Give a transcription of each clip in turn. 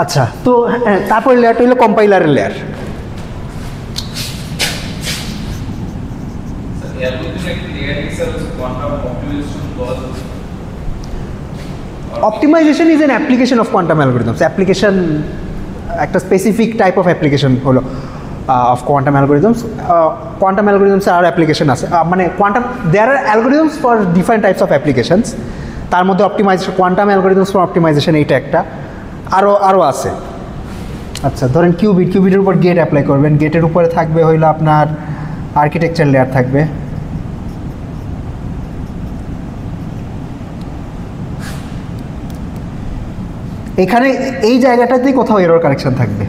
আচ্ছা, তো তারপর লেয়ারটা হলো কম্পাইলারের layer. Optimization is an application of quantum algorithms. Application একটা specific type of application হলো of quantum algorithms. Quantum algorithms are application আছে, মানে quantum there are algorithms for different types of applications. তার মধ্যে optimization, quantum algorithms for optimization এইটা একটা, আরও আছে। আচ্ছা, ধরেন কিউবিটের উপর গেট অ্যাপ্লাই করবেন, গেটের উপরে থাকবে হইলো আপনার আর্কিটেকচার লেয়ার থাকবে, এখানে এই জায়গাটাতেই কোথাও এরর কারেকশন থাকবে,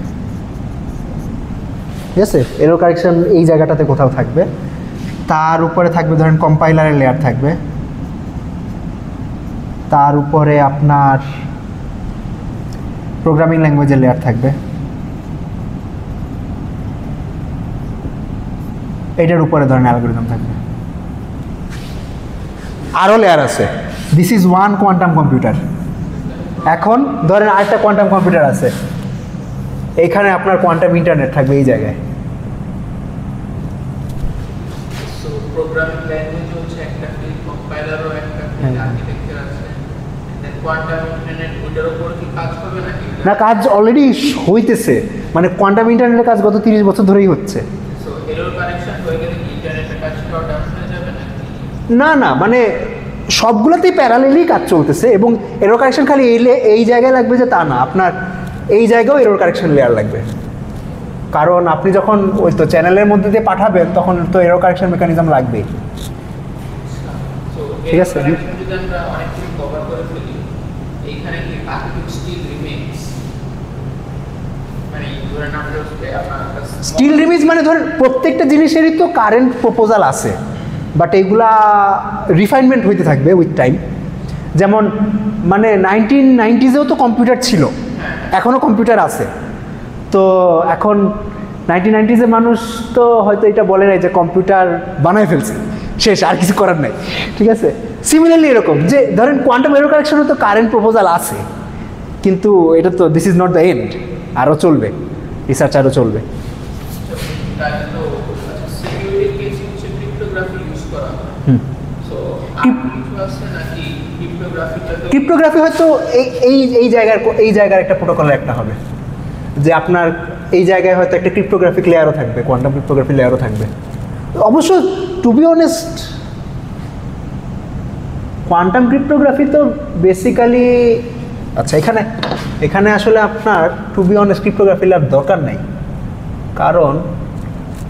ঠিক আছে? এরর কারেকশন এই জায়গাটাতে কোথাও থাকবে। তার উপরে থাকবে ধরেন কম্পাইলারের লেয়ার থাকবে, তার উপরে আপনার প্রোগ্রামিং ল্যাঙ্গুয়েজের লেয়ার থাকবে, এটার উপরে ধরেন অ্যালগরিদম থাকবে, আরও লেয়ার আছে। This is one quantum computer. এখন ধরেন আরেকটা কোয়ান্টাম কম্পিউটার আছে, এইখানে আপনার কোয়ান্টাম ইন্টারনেট থাকবে এই জায়গায়। প্রোগ্রামিং ল্যাঙ্গুয়েজ হচ্ছে একটা ফিল্ড, কম্পাইলারও একটা ফিল্ড, আর্কিটেকচার আছে, দেন কোয়ান্টাম ইন্টারনেট ওটার উপর কি কাজ হবে নাকি? না, কাজ অলরেডি হইতেছে, মানে কোয়ান্টাম ইন্টারনেটের কাজ গত 30 বছর ধরেই হচ্ছে। সো এরর কারেকশন হয়ে গেলে কি ইন্টারনেটের কাজটাও ডাউন হয়ে যাবে নাকি? না, মানে সবগুলোতেই প্যারালেলই কাজ চলতেছে, এবং এরর কারেকশন খালি এই জায়গায় লাগবে যে তা না, আপনার এই জায়গায়ও এরর কারেকশন লেয়ার লাগবে। কারণ আপনি যখন ওই তো চ্যানেলের মধ্যে দিয়ে পাঠাবেন তখন তো এরর কারেকশন মেকানিজম লাগবেই, ঠিক আছে? যদি আমরা অনেক কিছু কভার করে ফেলি, এইখানে কি বাকি স্টিল রিমেইনস, মানে ধরেন আমরা স্টিল রিমেইনস মানে ধরেন প্রত্যেকটা জিনিসেরই তো কারেন্ট প্রপোজাল আছে, বাট এইগুলা রিফাইনমেন্ট হইতে থাকবে উইথ টাইম। যেমন মানে 1990s-এও তো কম্পিউটার ছিল, এখনও কম্পিউটার আছে। তো এখন 1990s-এর মানুষ তো হয়তো এটা বলে নাই যে কম্পিউটার বানায় ফেলছে, শেষ, আর কিছু করার নাই, ঠিক আছে? সিমিলারলি এরকম যে ধরেন কোয়ান্টাম এরর কারেকশনও তো কারেন্ট প্রপোজাল আছে, কিন্তু এটা তো this is not the end, আরও চলবে, রিসার্চ আরও চলবে। ক্রিপ্টোগ্রাফি হয়তো এই জায়গার একটা প্রোটোকলের একটা হবে, যে আপনার এই জায়গায় হয়তো একটা ক্রিপ্টোগ্রাফিক লেয়ারও থাকবে, কোয়ান্টাম ক্রিপ্টোগ্রাফি লেয়ারও থাকবে। অবশ্য to be honest, quantum cryptography তো বেসিক্যালি, আচ্ছা এখানে আসলে আপনার to be honest cryptography layer দরকার নাই, কারণ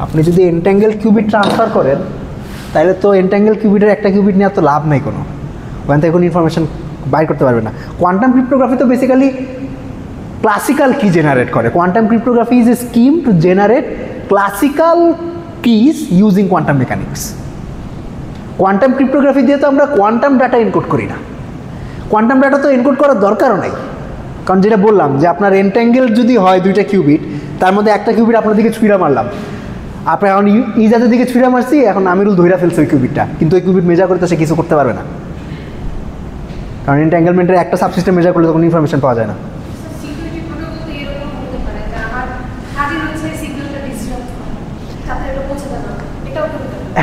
আপনি যদি এন্ট্যাঙ্গেল কিউবিট ট্রান্সফার করেন তাহলে তো এন্ট্যাঙ্গেল কিউবিটের একটা কিউবিট নেওয়ার তো লাভ নাই কোনো, ওখান থেকে কোনো ইনফরমেশন বাইর করতে পারবে না। কোয়ান্টাম ক্রিপ্টোগ্রাফি তো বেসিক্যালি ক্লাসিক্যাল কি জেনারেট করে। Quantum cryptography is a scheme to generate classical keys using quantum mechanics. Quantum cryptography দিয়ে তো আমরা কোয়ান্টাম ডাটা এনকোড করি না, কোয়ান্টাম ডাটা তো এনকোড করার দরকারও নাই, কারণ যেটা বললাম যে আপনার এন্ট্যাঙ্গেল যদি হয় দুইটা কিউবিট, তার মধ্যে একটা কিউবিট আপনার দিকে ছুঁড়া মারলাম, আপনি এখন ইজাদের দিকে ছুঁড়া মারছি, এখন আমিরুল ধইরা ফেলছে ওই কিউবিটটা, কিন্তু ওই কিউবিট মেজার করতে সে কিছু করতে পারবে না, কারণ এন্ট্যাঙ্গেলমেন্টের একটা সাবসিস্টেম মেজার করলে তখন ইনফরমেশন পাওয়া যায় না।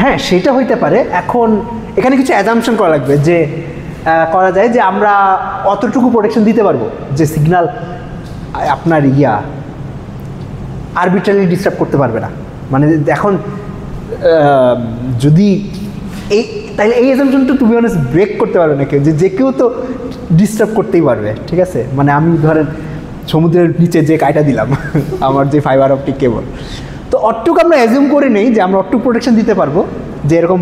হ্যাঁ, সেটা হইতে পারে। এখন এখানে কিছু অ্যাজাম্পশন করা লাগবে, যে করা যায় যে আমরা অতটুকু প্রোটেকশন দিতে পারবো যে সিগন্যাল আপনার আরবিট্রারি ডিস্টার্ব করতে পারবে না। মানে এখন যদি তাহলে এই অ্যাজাম্পশনটা টু বি অনেস্ট ব্রেক করতে পারবে না কেউ, যে কেউ তো ডিস্টার্ব করতেই পারবে, ঠিক আছে? মানে আমি ধরেন সমুদ্রের নিচে যে কাইটা দিলাম আমার যে ফাইবার অপটিক কেবল, তো অটটুক আমরা অ্যাজিউম করে নেই যে আমরা অটটুক প্রোটেকশন দিতে পারবো, যে এরকম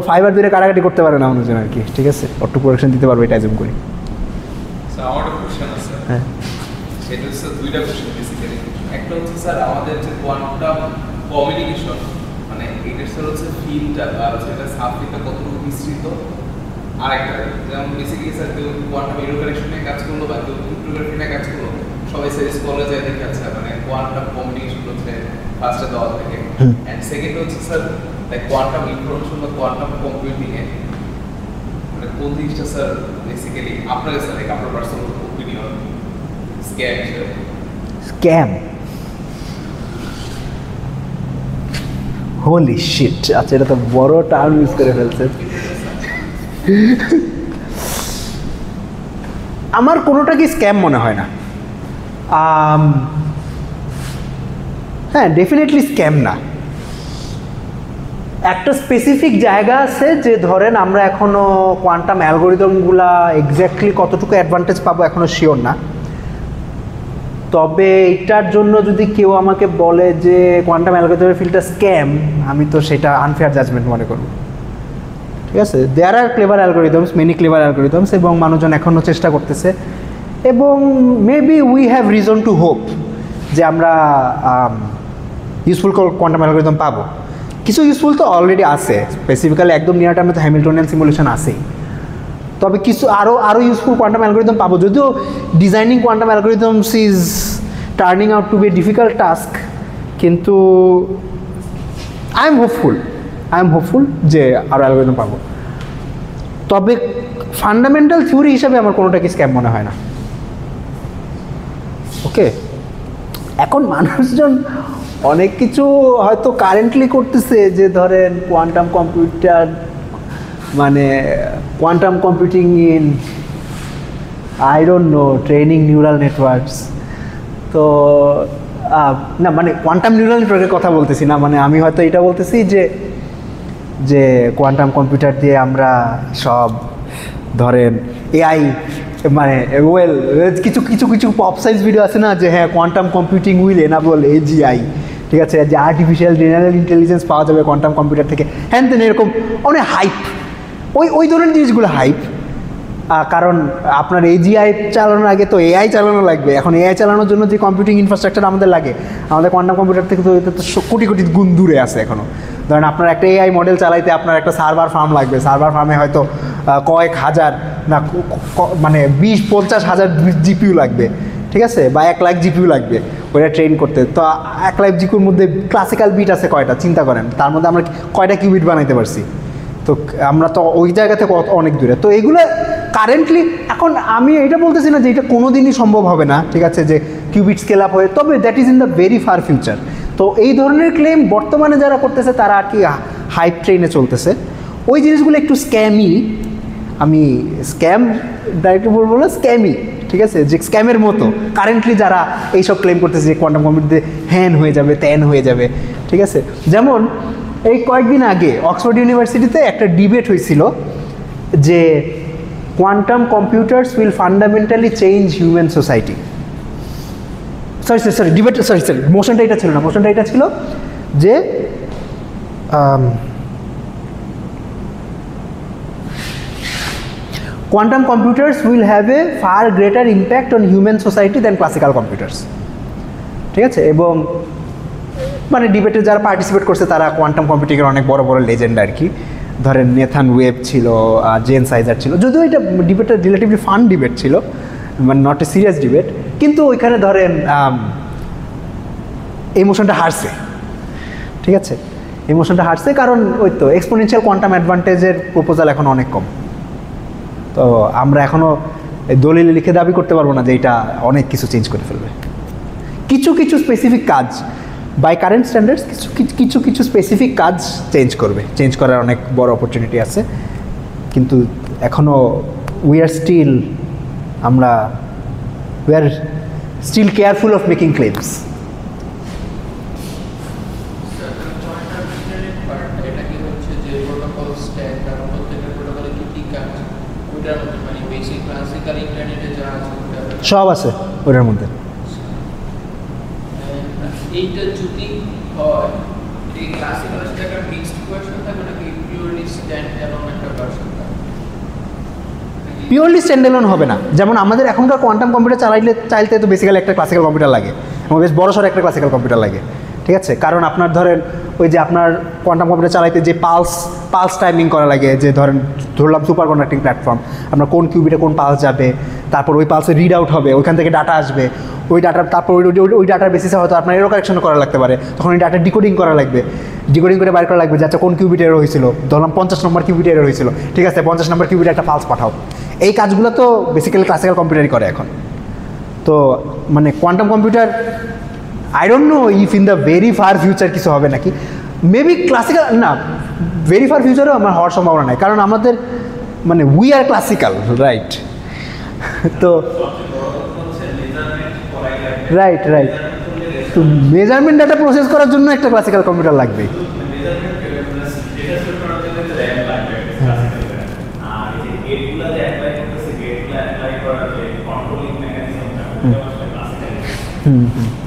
ফাইবার দিয়ে কাটাকাটি করতে পারে না মানুষজন আর কি, ঠিক আছে? অটটুক প্রোটেকশন দিতে পারবো, এটা অ্যাজিউম করি। আমার একটা কোশ্চেন আছে, হ্যাঁ, সেটা হচ্ছে দুইটা কোশ্চেন বেসিক্যালি। একটা হচ্ছে স্যার আমাদের যে কোয়ান্টাম কমিউনিকেশন, মানে এটা স্যার হচ্ছে ফিল্ডটা বা সেটা সাবফিল্ডটা কতটুকু বিস্তৃত, আর একটা যেমন বেসিক্যালি স্যার কেউ কোয়ান্টাম এরর কারেকশনে কাজ করলো বা কেউ ক্রিপ্টোগ্রাফি নিয়ে কাজ করলো, সবাই স্যার স্কলে যায় দেখে আছে মানে কোয়ান্টাম কমিউনিকেশন হচ্ছে ফার্স্টে দেওয়া থাকে, অ্যান্ড সেকেন্ড হচ্ছে স্যার লাইক কোয়ান্টাম ইনফরমেশন বা কোয়ান্টাম কম্পিউটিংয়ে মানে কোন জিনিসটা স্যার বেসিক্যালি আপনার কাছে লাইক আপনার personal opinion scam, Holi sheet. আচ্ছা, এটা তো বড় টার্ম ইউজ করে ফেলছে। আমার কোনোটা কি স্ক্যাম মনে হয় না। হ্যাঁ, ডেফিনেটলি স্ক্যাম না। একটা স্পেসিফিক জায়গা আছে যে ধরেন আমরা এখনও কোয়ান্টাম অ্যালগোরিদমগুলা এক্স্যাক্টলি কতটুকু অ্যাডভান্টেজ পাবো এখনও শিওর না। তবে এটার জন্য যদি কেউ আমাকে বলে যে কোয়ান্টাম অ্যালগোরিদমের ফিল্ডটা স্ক্যাম, আমি তো সেটা আনফেয়ার জাজমেন্ট মনে করব। ঠিক আছে, there are clever algorithms, many clever algorithms, এবং মানুষজন এখনও চেষ্টা করতেছে, এবং maybe we have reason to hope যে আমরা ইউজফুল কোয়ান্টাম অ্যালগোরিদম পাবো। কিছু ইউজফুল তো অলরেডি আছে, স্পেসিফিক্যালি একদম নিয়ার টার্মে তো হ্যামিল্টনিয়ান সিমুলেশন আছেই। তবে কিছু আরও ইউজফুল কোয়ান্টাম অ্যালগোরিদম পাবো, যদিও designing quantum algorithms is turning out to be a difficult task, কিন্তু আই এম হোপফুল যে আরও অ্যালগোরিদম পাবো। তবে ফান্ডামেন্টাল থিওরি হিসাবে আমার কোনোটাকে স্ক্যাম মনে হয় না। ওকে, এখন মানুষজন অনেক কিছু হয়তো কারেন্টলি করতেছে, যে ধরেন কোয়ান্টাম কম্পিউটার, মানে quantum computing in I don't know training neural networks. তো না, মানে কোয়ান্টাম নিউরাল নেটওয়ার্কের কথা বলতেছি না, মানে আমি হয়তো এটা বলতেছি যে কোয়ান্টাম কম্পিউটার দিয়ে আমরা সব ধরেন এআই, মানে ওয়েল কিছু কিছু কিছু পপ সাইজ ভিডিও আছে না, যে হ্যাঁ quantum computing will enable AGI, ঠিক আছে, যে আর্টিফিশিয়াল জেনারেল ইন্টেলিজেন্স পাওয়া যাবে কোয়ান্টাম কম্পিউটার থেকে, হ্যান তেন এরকম অনেক হাইপ, ওই ধরনের জিনিসগুলো হাইপ। কারণ আপনার এজিআই চালানোর আগে তো এআই চালানো লাগবে। এখন এআই চালানোর জন্য যে কম্পিউটিং ইনফ্রাস্ট্রাকচার আমাদের লাগে, আমাদের কোয়ান্টাম কম্পিউটার থেকে তো এটা তো কোটি কোটি গুণ দূরে আছে এখনও। ধরেন আপনার একটা এআই মডেল চালাইতে আপনার একটা সার্ভার ফার্ম লাগবে, সার্ভার ফার্মে হয়তো কয়েক হাজার না মানে 20-50 হাজার জিপিইউ লাগবে, ঠিক আছে, বা 1 লাখ জিপিইউ লাগবে ওইটা ট্রেন করতে। তো 1 লাখ জিপিইউর মধ্যে ক্লাসিক্যাল বিট আছে কয়টা চিন্তা করেন, তার মধ্যে আমরা কয়টা কিউবিট বানাইতে পারছি? তো আমরা তো ওই জায়গা থেকে অনেক দূরে। তো এইগুলো কারেন্টলি, এখন আমি এটা বলতেছি না যে এটা কোনো দিনই সম্ভব হবে না, ঠিক আছে, যে কিউবিট স্কেল আপ হয়ে, তবে that is in the very far future. তো এই ধরনের ক্লেম বর্তমানে যারা করতেছে তারা আর কি হাইপ ট্রেনে চলতেছে। ওই জিনিসগুলো একটু স্ক্যামই, আমি স্ক্যাম ডাইরেক্টলি বলবো না, স্ক্যামই, ঠিক আছে, যে স্ক্যামের মতো কারেন্টলি যারা এইসব ক্লেম করতেছে যে কোয়ান্টাম কম্পিউটার হ্যান হয়ে যাবে, ত্যান হয়ে যাবে, ঠিক আছে। যেমন এই কয়েকদিন আগে অক্সফোর্ড ইউনিভার্সিটিতে একটা ডিবেট হয়েছিল যে quantum computers will fundamentally change human society. Sorry debate, sorry মোশনটা এটা ছিল না, মোশনটা এটা ছিল যে quantum computers will have a far greater impact on human society than classical computers, ঠিক আছে। এবং মানে ডিবেটে যারা পার্টিসিপেট করছে তারা কোয়ান্টাম কম্পিউটিংয়ের অনেক বড় বড় লেজেন্ড আর কি। ধরেন নেথান ওয়েব ছিল, জেন সাইজার ছিল, যদিও এটা ডিবেটটা রিলেটিভলি ফান ডিবেট ছিল, মানে নট এ সিরিয়াস ডিবেট, কিন্তু ওইখানে ধরেন ইমোশনটা হারছে, ঠিক আছে, ইমোশনটা হারছে, কারণ ওই তো এক্সপোনেনশিয়াল কোয়ান্টাম অ্যাডভান্টেজের প্রপোজাল এখন অনেক কম। তো আমরা এখনও দলিলে লিখে দাবি করতে পারবো না যে এটা অনেক কিছু চেঞ্জ করে ফেলবে। কিছু কিছু স্পেসিফিক কাজ বাই কারেন্ট স্ট্যান্ডার্ডস কিছু স্পেসিফিক কাজ চেঞ্জ করবে, চেঞ্জ করার অনেক বড় অপরচুনিটি আছে, কিন্তু এখনও we are still careful of making claims. সব আছে ওটার মধ্যে। এইটা যদি হয় এই ক্লাসিক্যাল স্ট্যাকের মিক্সড ভার্সন থাকবে নাকি পিওরলি স্ট্যান্ডঅ্যালোন একটা ভার্সন থাকবে? পিওরলি স্ট্যান্ডঅ্যালোন হবে না। যেমন আমাদের এখনকার কোয়ান্টাম কম্পিউটার চাইতে তো বেসিক্যালি একটা ক্লাসিক্যাল কম্পিউটার লাগে, এবং বেশ বড়সড় একটা ক্লাসিক্যাল কম্পিউটার লাগে, ঠিক আছে। কারণ আপনার ধরেন ওই যে আপনার কোয়ান্টাম কম্পিউটার চালাইতে যে পালস টাইমিং করা লাগে, যে ধরলাম সুপার কন্ডাক্টিং প্ল্যাটফর্ম, আপনার কোন কিউবিটে কোন পালস যাবে, তারপর ওই পালসে রিড আউট হবে, ওইখান থেকে ডাটা আসবে, ওই ডাটার তারপর ওই ডাটার বেসিসে হয়তো আপনার এরো কারেকশন করা লাগতে পারে, তখন ওই ডাটা ডিকোডিং করা লাগবে, ডিকোডিং করে বাইর করা লাগবে যে আচ্ছা কোন কিউবিট এরো হয়েছিল, ধরলাম 50 নম্বর কিউবিট এরো হয়েছিল, ঠিক আছে, 50 নম্বর কিউবিটে একটা পালস পাঠাও। এই কাজগুলো তো বেসিক্যালি ক্লাসিক্যাল কম্পিউটারই করে এখন। তো তো মানে quantum computer I don't know if in the very far future কিছু হবে নাকি, মেবি ক্লাসিক্যাল না, ভেরি ফার ফিউচারেও আমার হওয়ার সম্ভাবনা নাই, কারণ আমাদের মানে উই আর ক্লাসিক্যাল, রাইট? তো রাইট রাইট, তো মেজারমেন্ট ডাটা প্রসেস করার জন্য একটা ক্লাসিক্যাল কম্পিউটার লাগবে।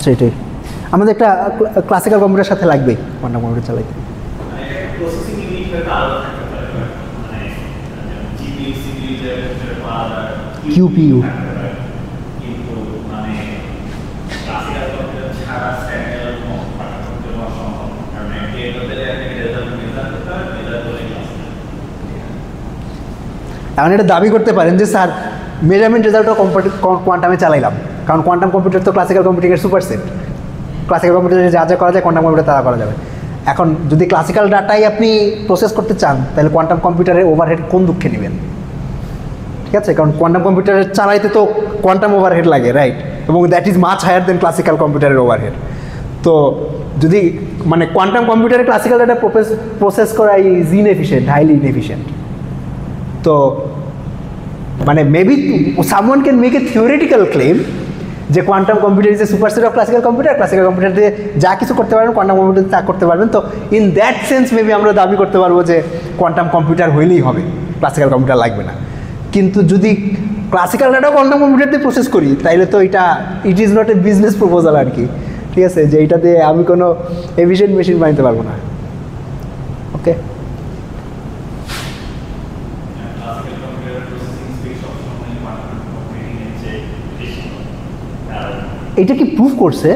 সেটাই, আমাদের একটা ক্লাসিক্যাল কম্পিউটার সাথে লাগবেই কোয়ান্টাম কম্পিউটার চালাইতে। কিউপিইউ এখন এটা দাবি করতে পারেন যে স্যার মেজারমেন্ট রেজাল্টও কোয়ান্টামে চালাইলাম, কারণ কোয়ান্টাম কম্পিউটার তো ক্লাসিক্যাল কম্পিউটারের সুপারসেট। ক্লাসিক্যাল কম্পিউটারে যা যা করা যায় কোয়ান্টাম কম্পিউটার তারা করা যাবে। এখন যদি ক্লাসিক্যাল ডাটাই আপনি প্রসেস করতে চান, তাহলে কোয়ান্টাম কম্পিউটারের ওভারহেড কোন দুঃখে নেবেন? ঠিক আছে, কারণ কোয়ান্টাম কম্পিউটারের চালাইতে তো কোয়ান্টাম ওভারহেড লাগে, রাইট? এবং that is much higher than classical কম্পিউটারের ওভারহেড। তো যদি মানে কোয়ান্টাম কম্পিউটারে ক্লাসিক্যাল ডাটা প্রসেস করা ইজ ইনএফিশিয়েন্ট, হাইলি ইনএফিশিয়েন্ট। তো মানে maybe someone can make a theoretical claim যে quantum computer is a superset of classical computer, classical computer দিয়ে যা কিছু করতে পারবেন কোয়ান্টাম কম্পিউটার তা করতে পারবেন। তো ইন দ্যাট সেন্স মেবি আমরা দাবি করতে পারবো যে কোয়ান্টাম কম্পিউটার হইলেই হবে, ক্লাসিক্যাল কম্পিউটার লাগবে না। কিন্তু যদি ক্লাসিক্যাল ডাটাও কোয়ান্টাম কম্পিউটার দিয়ে প্রসেস করি, তাইলে তো এটা it is not a business proposal আর কি, ঠিক আছে, যে এইটা দিয়ে আমি কোনো এফিশিয়েন্ট মেশিন বানাতে পারবো না। ওকে, এটা কি প্রুফ করছে?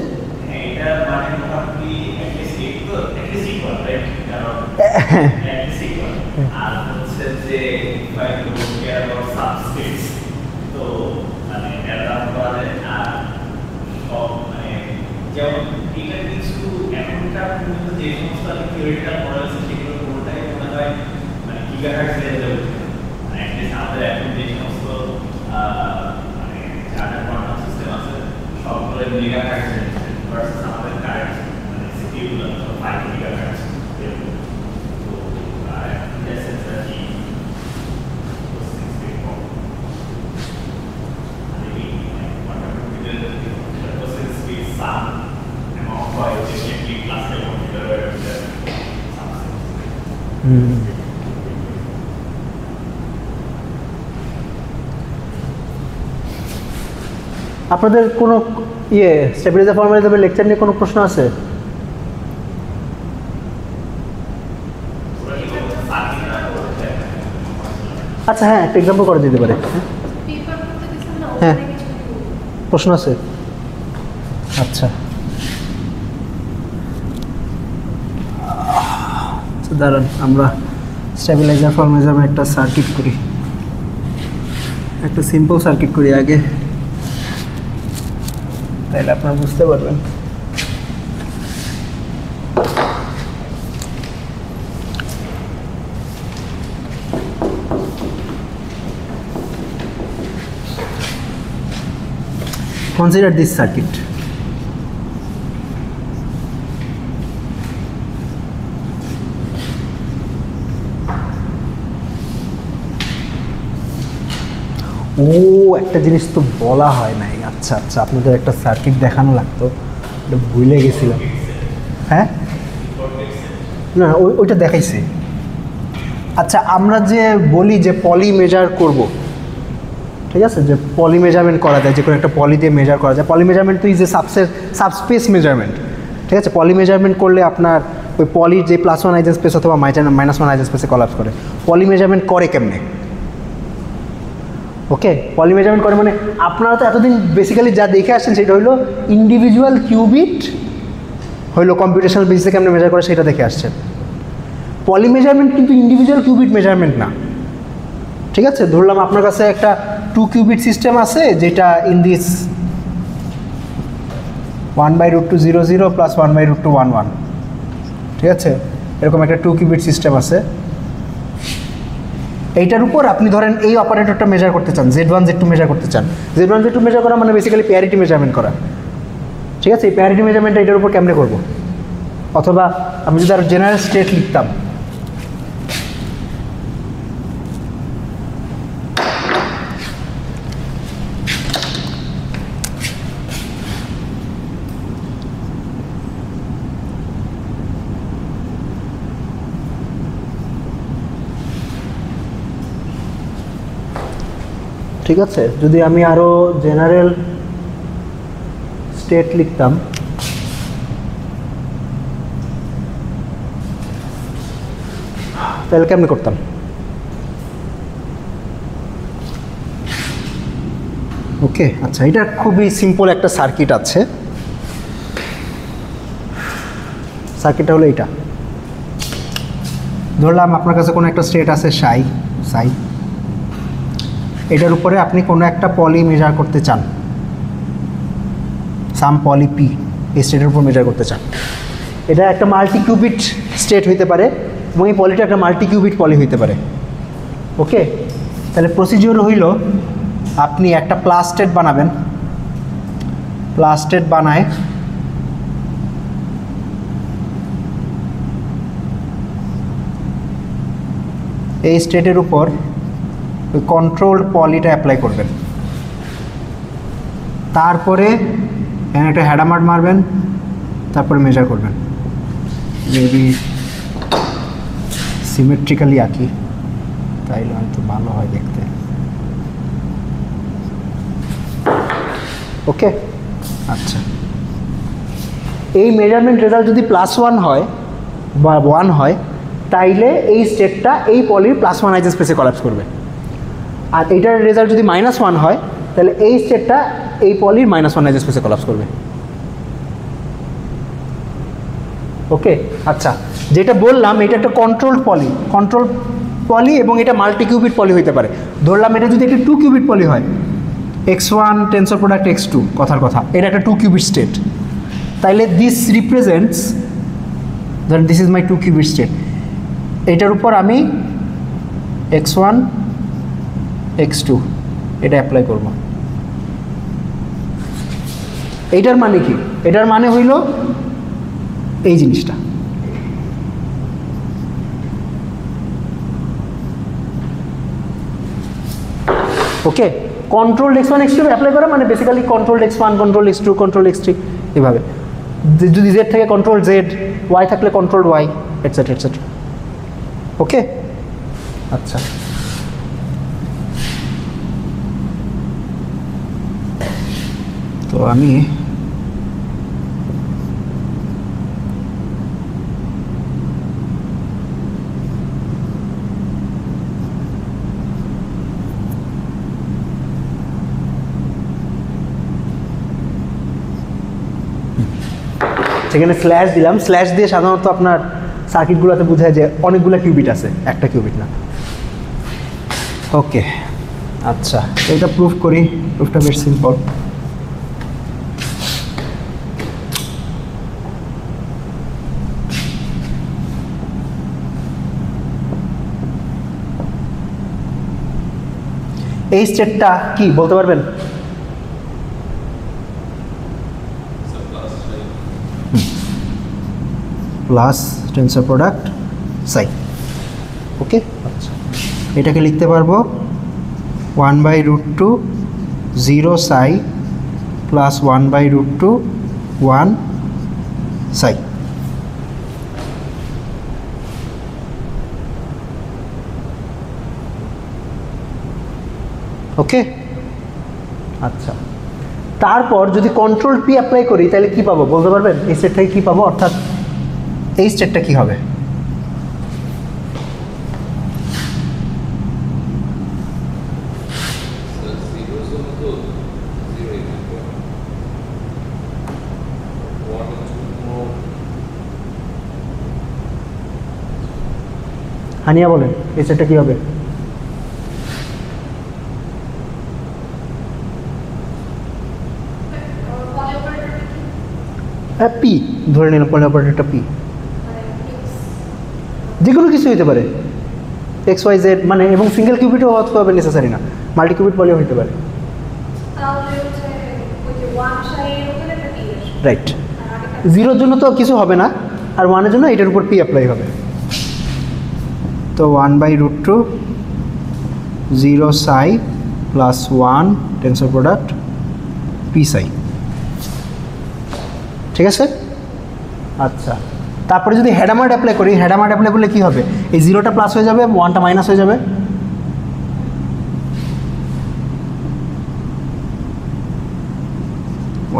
আপনাদের কোনো স্টেবিলাইজার ফর্মালিজমের লেকচার নিয়ে কোনো প্রশ্ন আছে? আচ্ছা হ্যাঁ, একটা এক্সাম্পল করে দিতে পারে। হ্যাঁ, প্রশ্ন আছে? আচ্ছা দাঁড়ান, আমরা স্টেবিলাইজার ফর্মালিজমের একটা সার্কিট করি, একটা সিম্পল সার্কিট করি আগে, তাহলে আপনারা বুঝতে পারবেন। Consider this circuit. একটা জিনিস তো বলা হয় নাই। আচ্ছা আচ্ছা, আপনাদের একটা সার্কিট দেখানো লাগতো, এটা ভুলে গেছিলাম। হ্যাঁ না, ওইটা দেখাইছি। আচ্ছা, আমরা যে বলি যে পলি মেজার করব, ঠিক আছে, যে পলি মেজারমেন্ট করা যায়, যে কোনো একটা পলি দিয়ে মেজার করা যায়। পলি মেজারমেন্ট তো ইজ এ সাবস্পেস মেজারমেন্ট, ঠিক আছে। পলি মেজারমেন্ট করলে আপনার ওই পলির যে +1 আইজেন স্পেস অথবা -1 আইজেন স্পেসে কলাপস করে। পলি মেজারমেন্ট করে কেমনে? ওকে, পলি মেজারমেন্ট করে মানে আপনারা তো এতদিন বেসিক্যালি যা দেখে আসছেন সেটা হলো ইন্ডিভিজুয়াল কিউবিট হইলো কম্পিউটেশনাল বেসিসে কেমনে মেজার করে সেটা দেখে আসছেন। পলি মেজারমেন্ট কিন্তু ইন্ডিভিজুয়াল কিউবিট মেজারমেন্ট না, ঠিক আছে। ধরলাম আপনার কাছে একটা 2 কিউবিট সিস্টেম আছে, যেটা ইন দিস 1/√200 + 1/√211, ঠিক আছে, এরকম একটা 2 কিউবিট সিস্টেম আছে। এইটার উপর আপনি ধরেন এই অপারেটরটা মেজার করতে চান, Z1 Z2 মেজার করতে চান। Z1 Z2 মেজার করা মানে বেসিক্যালি প্যারিটি মেজারমেন্ট করা, ঠিক আছে? এই প্যারিটি মেজারমেন্টটা এটার উপর কেমনে করব? অথবা আমি যদি আরও জেনারেল স্টেট লিখতাম, ঠিক আছে? যদি আমি আরও জেনারেল স্টেট লিখতাম, তাহলে কেমনে করতাম? ওকে, আচ্ছা, এটা খুবই সিম্পল একটা সার্কিট আছে। সার্কিটটা হলো এইটা। ধরলাম আপনার কাছে কোনো একটা স্টেট আছে সাই, এটার উপরে আপনি কোনো একটা পলি মেজার করতে চান, সাম পলি পি, এই স্টেটের উপর মেজার করতে চান। এটা একটা মাল্টি কিউবিট স্টেট হইতে পারে এবং এই পলিটা একটা মাল্টি কিউবিট পলি হইতে পারে। ওকে, তাহলে প্রসিজিওর হইল আপনি একটা প্লাস স্টেট বানাবেন। প্লাস স্টেট বানায় এই স্টেটের উপর ওই কন্ট্রোলড পলিটা অ্যাপ্লাই করবেন। তারপরে এখানে একটা হ্যাডামার মারবেন, তারপরে মেজার করবেন। মেবি সিমেট্রিক্যালি আঁকি, তাইলে হয়তো ভালো হয় দেখতে। ওকে, আচ্ছা, এই মেজারমেন্ট রেজাল্ট যদি +1 হয় বা 1 হয়, তাইলে এই স্টেটটা এই পলির +1 আইজেন স্পেসে কলাপস করবে। আর এইটার রেজাল্ট যদি -1 হয়, তাহলে এই স্টেটটা এই পলির -1 আইজেন স্পেসে কলাপস করবে। ওকে, আচ্ছা, যেটা বললাম এটা একটা কন্ট্রোলড পলি, এবং এটা মাল্টি কিউবিট পলি হইতে পারে। ধরলাম এটা যদি একটা 2 কিউবিট পলি হয়, x1 টেন্সর প্রোডাক্ট x2, কথার কথা, এটা একটা 2 কিউবিট স্টেট, তাইলে দিস রিপ্রেজেন্টস, ধরেন this is my 2 cubit state, এটার উপর আমি x1 x2 এটা অ্যাপ্লাই করব। এইটার মানে কি? এটার মানে হইল এই জিনিসটা। ওকে, কন্ট্রোল x1 x2 অ্যাপ্লাই করা মানে basically control x1 control x2 control x3 এভাবে। যদি z থেকে কন্ট্রোল z, y থাকলে কন্ট্রোল y, এটসেট্রা এটসেট্রা। ওকে, আচ্ছা, তো আমি সেখানে স্ল্যাশ দিলাম। স্ল্যাশ দিয়ে সাধারণত আপনার সার্কিটগুলোতে বোঝায় যে অনেকগুলো কিউবিট আছে, একটা কিউবিট না। ওকে, আচ্ছা, এটা প্রুফ করি। প্রুফটা বেশ সিম্পল। এই স্টেটটা কি বলতে পারবেন? প্লাস টেন্সর প্রোডাক্ট সাই। ওকে, আচ্ছা, এটাকে লিখতে পারবো 1/√2 0 সাই প্লাস 1/√2 1 সাই। ওকে, আচ্ছা, তারপর যদি কন্ট্রোল পি অ্যাপ্লাই করি তাহলে কি পাবো বলতে পারবেন? এই স্টেটটাকে কি পাবো, অর্থাৎ এই স্টেটটা কি হবে? হানিয়া বলেন, এই স্টেটটা কি হবে? হ্যাঁ, পি ধরে নিলাম, পলি অপারেটরটা পি, যে কোনো কিছু হতে পারে। এক্স ওয়াই জেড মানে, এবং সিঙ্গেল কিউবিটও হতে হবে নেসেসারি না, মাল্টি কিউবিট পলিও হতে পারে। রাইট, জিরোর জন্য তো কিছু হবে না, আর ওয়ানের জন্য এটার উপর পি অ্যাপ্লাই হবে। তো 1/√2 0 সাই প্লাস 1 টেন্সর প্রোডাক্ট পি সাই, ঠিক আছে। আচ্ছা, তারপরে যদি হেডামার্ট অ্যাপ্লাই করি, হেডামার্ট অ্যাপ্লাই করলে কী হবে, এই জিরোটা প্লাস হয়ে যাবে, 1টা মাইনাস হয়ে যাবে।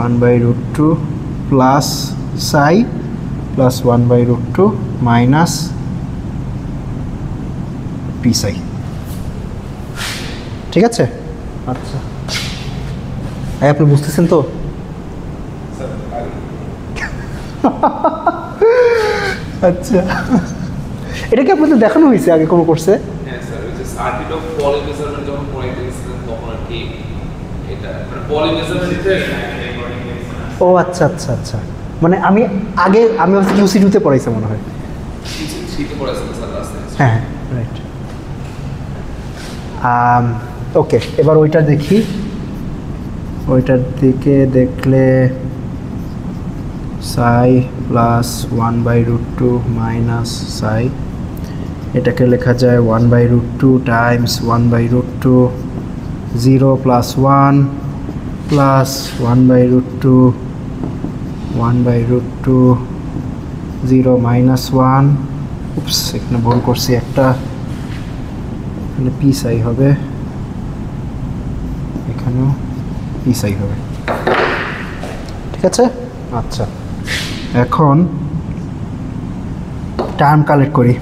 (1/√2) প্লাস সাই প্লাস 1/√2 মাইনাস পি সাই, ঠিক আছে। আচ্ছা, আপনি বুঝতেছেন তো? আচ্ছা, এটা কি আপনাদের দেখানো হয়েছে আগে কোনো কোর্সে? হ্যাঁ স্যার, ওই যে সার্কিট অফ পলি মেজারমেন্ট যখন পড়াইতে গেছিলেন তখন আর কি এটা মানে পলি মেজারমেন্টে। ও আচ্ছা আচ্ছা আচ্ছা, মানে আমি ভাবছি কিউসি 2-তে পড়াইছে মনে হয়। শীতে পড়াইছেন স্যার লাস্টে। হ্যাঁ রাইট। ওকে, এবার ওইটা দেখি, ওইটার দিকে দেখলে সাই প্লাস 1/√2 মাইনাস সাই, এটাকে লেখা যায় 1/√2 টাইমস 1/√2 0 প্লাস 1 প্লাস 1/√2 1/√2 0 মাইনাস 1। উপস, এখানে ভুল করছি একটা, এখানে পি সাই হবে, এখানেও পি সাই হবে, ঠিক আছে। আচ্ছা, এখন টার্ম কালেক্ট করি।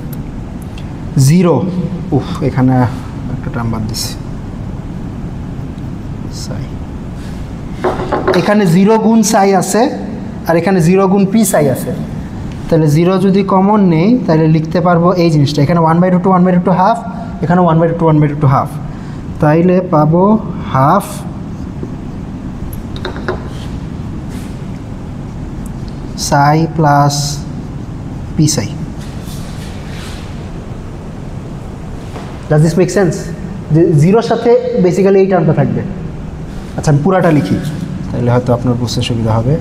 0, এখানে একটা টার্ম বাদ দিছি, সাই, এখানে 0 গুণ সাই আছে আর এখানে 0 গুণ পি সাই আছে, তাহলে 0 যদি কমন নেই তাহলে লিখতে পারবো এই জিনিসটা, এখানে 1/√2 1/√2 হাফ, এখানে 1/√2 1/√2 হাফ, তাইলে পাবো half Sai plus P Sai. Does this make sense? যে জিরোর সাথে বেসিক্যালি এই টার্মটা থাকবে। আচ্ছা, আমি পুরাটা লিখি, তাহলে হয়তো আপনার বুঝতে সুবিধা হবে।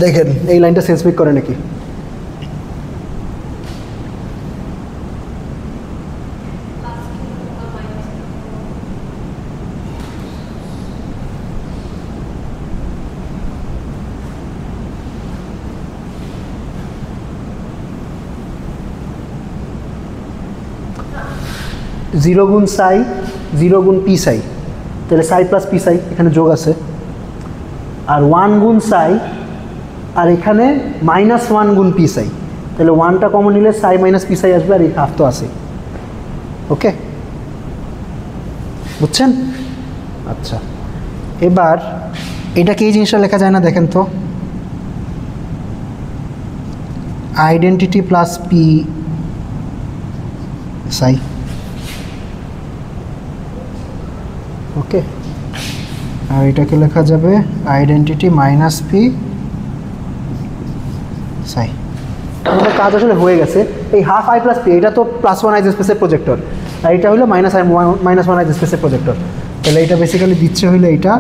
দেখেন এই লাইনটা সেন্স মেক করে নাকি? জিরো গুণ সাই 0 গুণ পি সাই, তাহলে সাই প্লাস পি সাই এখানে যোগ আছে, আর 1 গুণ সাই আর এখানে -1 গুণ পি সাই, তাহলে 1টা কমন নিলে সাই মাইনাস পি সাই আসবে, আর এই হাফ তো আছে। ওকে, বুঝছেন? আচ্ছা, এবার এটাকে এই জিনিসটা লেখা যায় না, দেখেন তো, আইডেন্টিটি প্লাস পি সাই। ওকে, আর এটাকে লেখা যাবে আইডেন্টিটি মাইনাস পি সাই। আমাদের কাজ আসলে হয়ে গেছে। এই হাফ আই প্লাস পি, এটা তো +1 আইজ স্পেসের প্রজেক্টর, আর এটা হলো -1 আইজ স্পেসের প্রজেক্টর, তাহলে এটা বেসিক্যালি দিচ্ছে হইলে এটা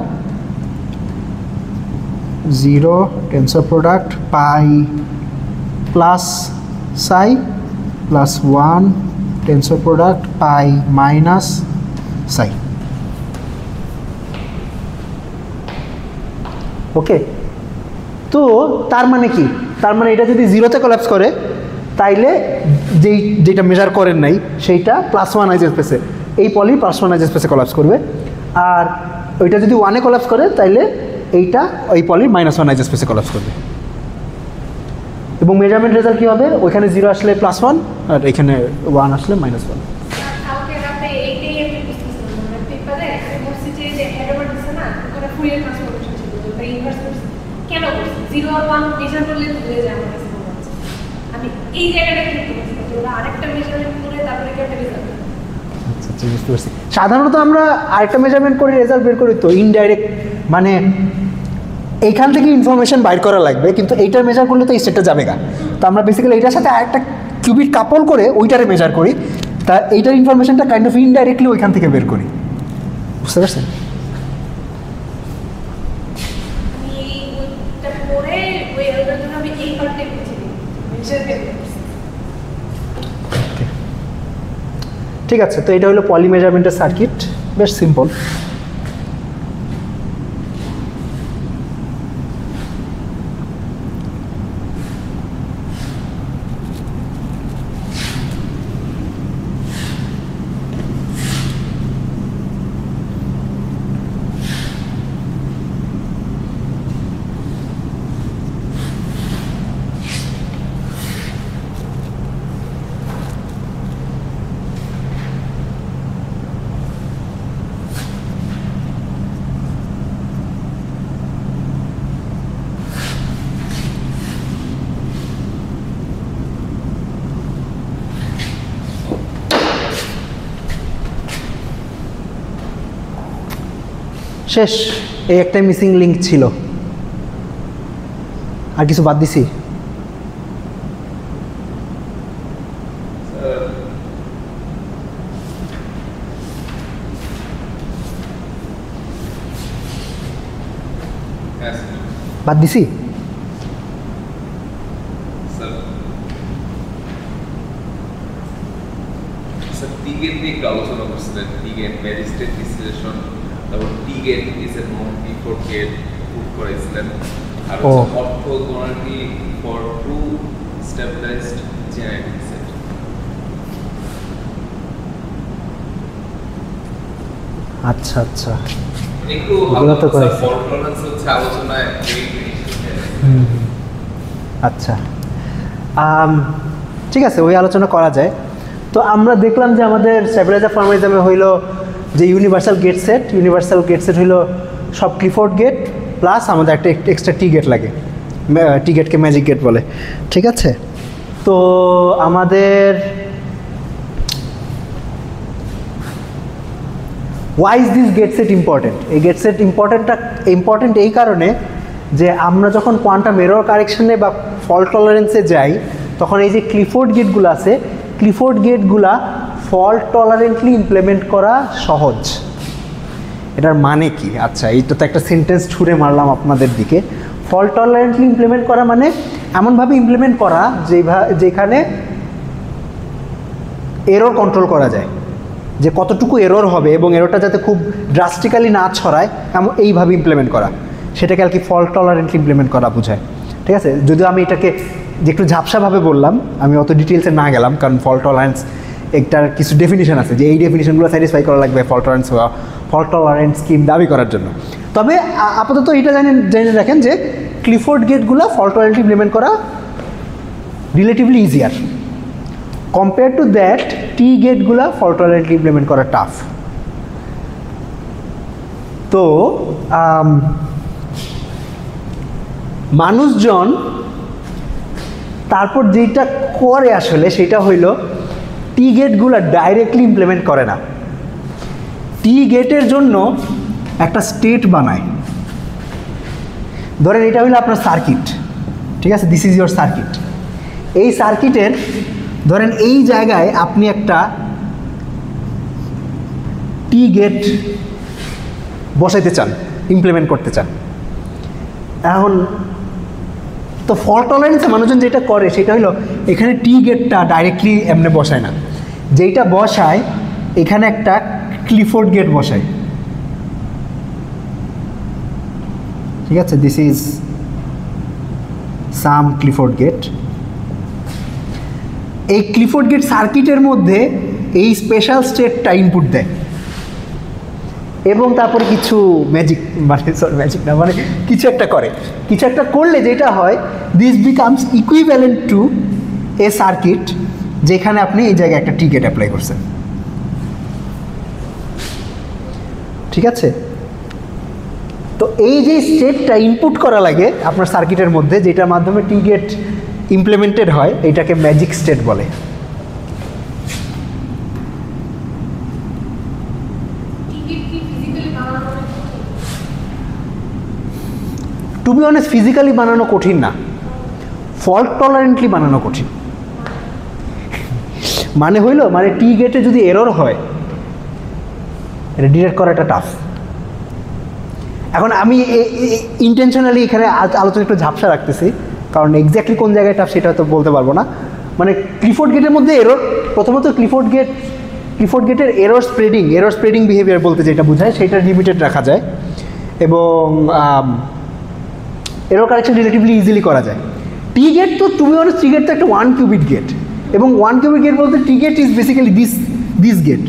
0 টেন্সর প্রোডাক্ট পাই প্লাস সাই প্লাস 1 টেন্সর প্রোডাক্ট পাই মাইনাস সাই। ওকে, তো তার মানে কি? তার মানে এটা যদি 0-তে কোল্যাপস করে তাইলে যেটা মেজার করেন নাই সেইটা +1 আইজ স্পেসে, এই পলি +1 আইজ স্পেসে কোল্যাপস করবে, আর ওইটা যদি 1-এ কোল্যাপস করে তাইলে এইটা ওই পলি -1 আইজ স্পেসে কোল্যাপস করবে। এবং মেজারমেন্ট রেজাল্ট কী হবে? ওইখানে 0 আসলে +1 আর এখানে 1 আসলে -1। আচ্ছা, বুঝতে পারছি। সাধারণত আমরা আরেকটা মেজারমেন্ট করে রেজাল্ট বের করি তো ইনডাইরেক্ট, মানে এইখান থেকে ইনফরমেশন বাইর করা লাগবে, কিন্তু এইটার মেজার করলে তো এই স্টেটটা যাবে গা। তো আমরা বেসিক্যালি এইটার সাথে আরেকটা কিউবিট কাপল করে ওইটারে মেজার করি, তা এইটার ইনফরমেশনটা কাইন্ড অফ ইনডাইরেক্টলি ওইখান থেকে বের করি। বুঝতে পারছেন? ঠিক আছে, তো এটা হলো পলি মেজারমেন্টের সার্কিট, বেশ সিম্পল। শেষ, এই একটা মিসিং লিঙ্ক ছিল। আর কিছু বাদ দিছি? বাদ দিছি? টি-গেট নিয়ে একটু আলোচনা করছিলেন, টি-গেট ম্যাজিস্ট্রেট ডিসিশন, তারপর t gate is a non before gate prove করেছিলেন, আর orthogonality for true stabilized generating set. আচ্ছা আচ্ছা, একটু ফল্ট টলারেন্স হচ্ছে আলোচনায়। আচ্ছা, ঠিক আছে, ওই আলোচনা করা যায়। তো আমরা দেখলাম যে আমাদের স্টেবিলাইজার ফর্মালিজমে হইলো যে ইউনিভার্সাল গেট সেট হইলো সব ক্লিফোর্ড গেট প্লাস আমাদের একটা এক্সট্রা টি গেট লাগে, টি গেটকে ম্যাজিক গেট বলে। ঠিক আছে, তো আমাদের why is this gate set important? এই গেট সেট ইম্পর্টেন্ট এই কারণে যে আমরা যখন কোয়ান্টাম এরর কারেকশনে বা ফল্ট টলারেন্সে যাই, তখন এই যে ক্লিফোর্ড গেটগুলো আছে, ক্লিফোর্ড গেটগুলা ফল্ট টলারেন্টলি ইমপ্লিমেন্ট করা সহজ। এটার মানে কি? আচ্ছা, এইটা তো একটা সেন্টেন্স ছুঁড়ে মারলাম আপনাদের দিকে। ফল্ট টলারেন্টলি ইমপ্লিমেন্ট করা মানে এমনভাবে ইমপ্লিমেন্ট করা যেখানে এরর কন্ট্রোল করা যায়, যে কতটুকু এরর হবে এবং এররটা যাতে খুব ড্রাস্টিক্যালি না ছড়ায়, এমন এইভাবে ইমপ্লিমেন্ট করা, সেটাকে আর কি ফল্ট টলারেন্টলি ইমপ্লিমেন্ট করা বোঝায়। ঠিক আছে, যদিও আমি এটাকে যে একটু ঝাপসাভাবে বললাম, আমি অত ডিটেলসে না গেলাম, কারণ ফল্ট টলারেন্স একটার কিছু ডেফিনিশন আছে, যে এই ডেফিনিশনগুলো স্যাটিসফাই করা লাগবে ফল্ট টলারেন্স স্কিম দাবি করার জন্য। তবে আপাতত এটা জেনে রাখেন যে ক্লিফোর্ড গেটগুলো ফল্ট টলারেন্টলি ইমপ্লিমেন্ট করা relatively easier compare to that T গেটগুলো fault টলারেন্টলি implement করা টাফ। তো মানুষজন তারপর যেটা করে আসলে সেটা হইল টি গেটগুলো ডাইরেক্টলি ইমপ্লিমেন্ট করে না, টি গেটের জন্য একটা স্টেট বানায়। ধরেন এটা হইলো আপনার সার্কিট, ঠিক আছে, দিস ইজ ইয়োর সার্কিট। এই সার্কিটের ধরেন এই জায়গায় আপনি একটা টি গেট বসাইতে চান, ইমপ্লিমেন্ট করতে চান। এখন তো ফল্ট টলারেন্সে মানুষজন যেটা করে সেটা হলো এখানে টি গেটটা ডাইরেক্টলি এমনি বসায় না, যেইটা বসায় এখানে একটা ক্লিফোর্ড গেট বসায়। ঠিক আছে, this is some Clifford gate. এই ক্লিফোর্ড গেট সার্কিটের মধ্যে এই স্পেশাল স্টেটটা ইনপুট দেয় এবং তারপরে কিছু ম্যাজিক মানে কিছু একটা করে। কিছু একটা করলে যেটা হয়, this becomes equivalent to A circuit যেখানে আপনি এই জায়গায় একটা টি গেট অ্যাপ্লাই করছেন। ঠিক আছে, তো এই যে স্টেটটা ইনপুট করা লাগে আপনার সার্কিটের মধ্যে, যেটার মাধ্যমে টি গেট ইমপ্লিমেন্টেড হয়, এটাকে ম্যাজিক স্টেট বলে। টু বি অনেস্ট ফিজিক্যালি বানানো কঠিন না, ফল্ট টলারেন্টলি বানানো কঠিন। মানে হইল মানে টি গেটে যদি এরর হয় এটা ডিটেক্ট করাটা টাফ। এখন আমি ইন্টেনশনালি এখানে আলোচনা একটু ঝাপসা রাখতেছি, কারণ এক্স্যাক্টলি কোন জায়গায় টাফ সেটা হয়তো বলতে পারবো না। মানে ক্লিফোর্ড গেটের মধ্যে এরর, প্রথমত ক্লিফোর্ড গেটের এরর স্প্রেডিং বিহেভিয়ার বলতে যেটা বোঝায় সেটা লিমিটেড রাখা যায়, এবং এরর কারেকশন রিলেটিভলি ইজিলি করা যায়। টি গেট তো to be honest T gate তো একটা 1 কিউবিট গেট, এবং 1 কিউবিট গেট বলতে t gate is basically this gate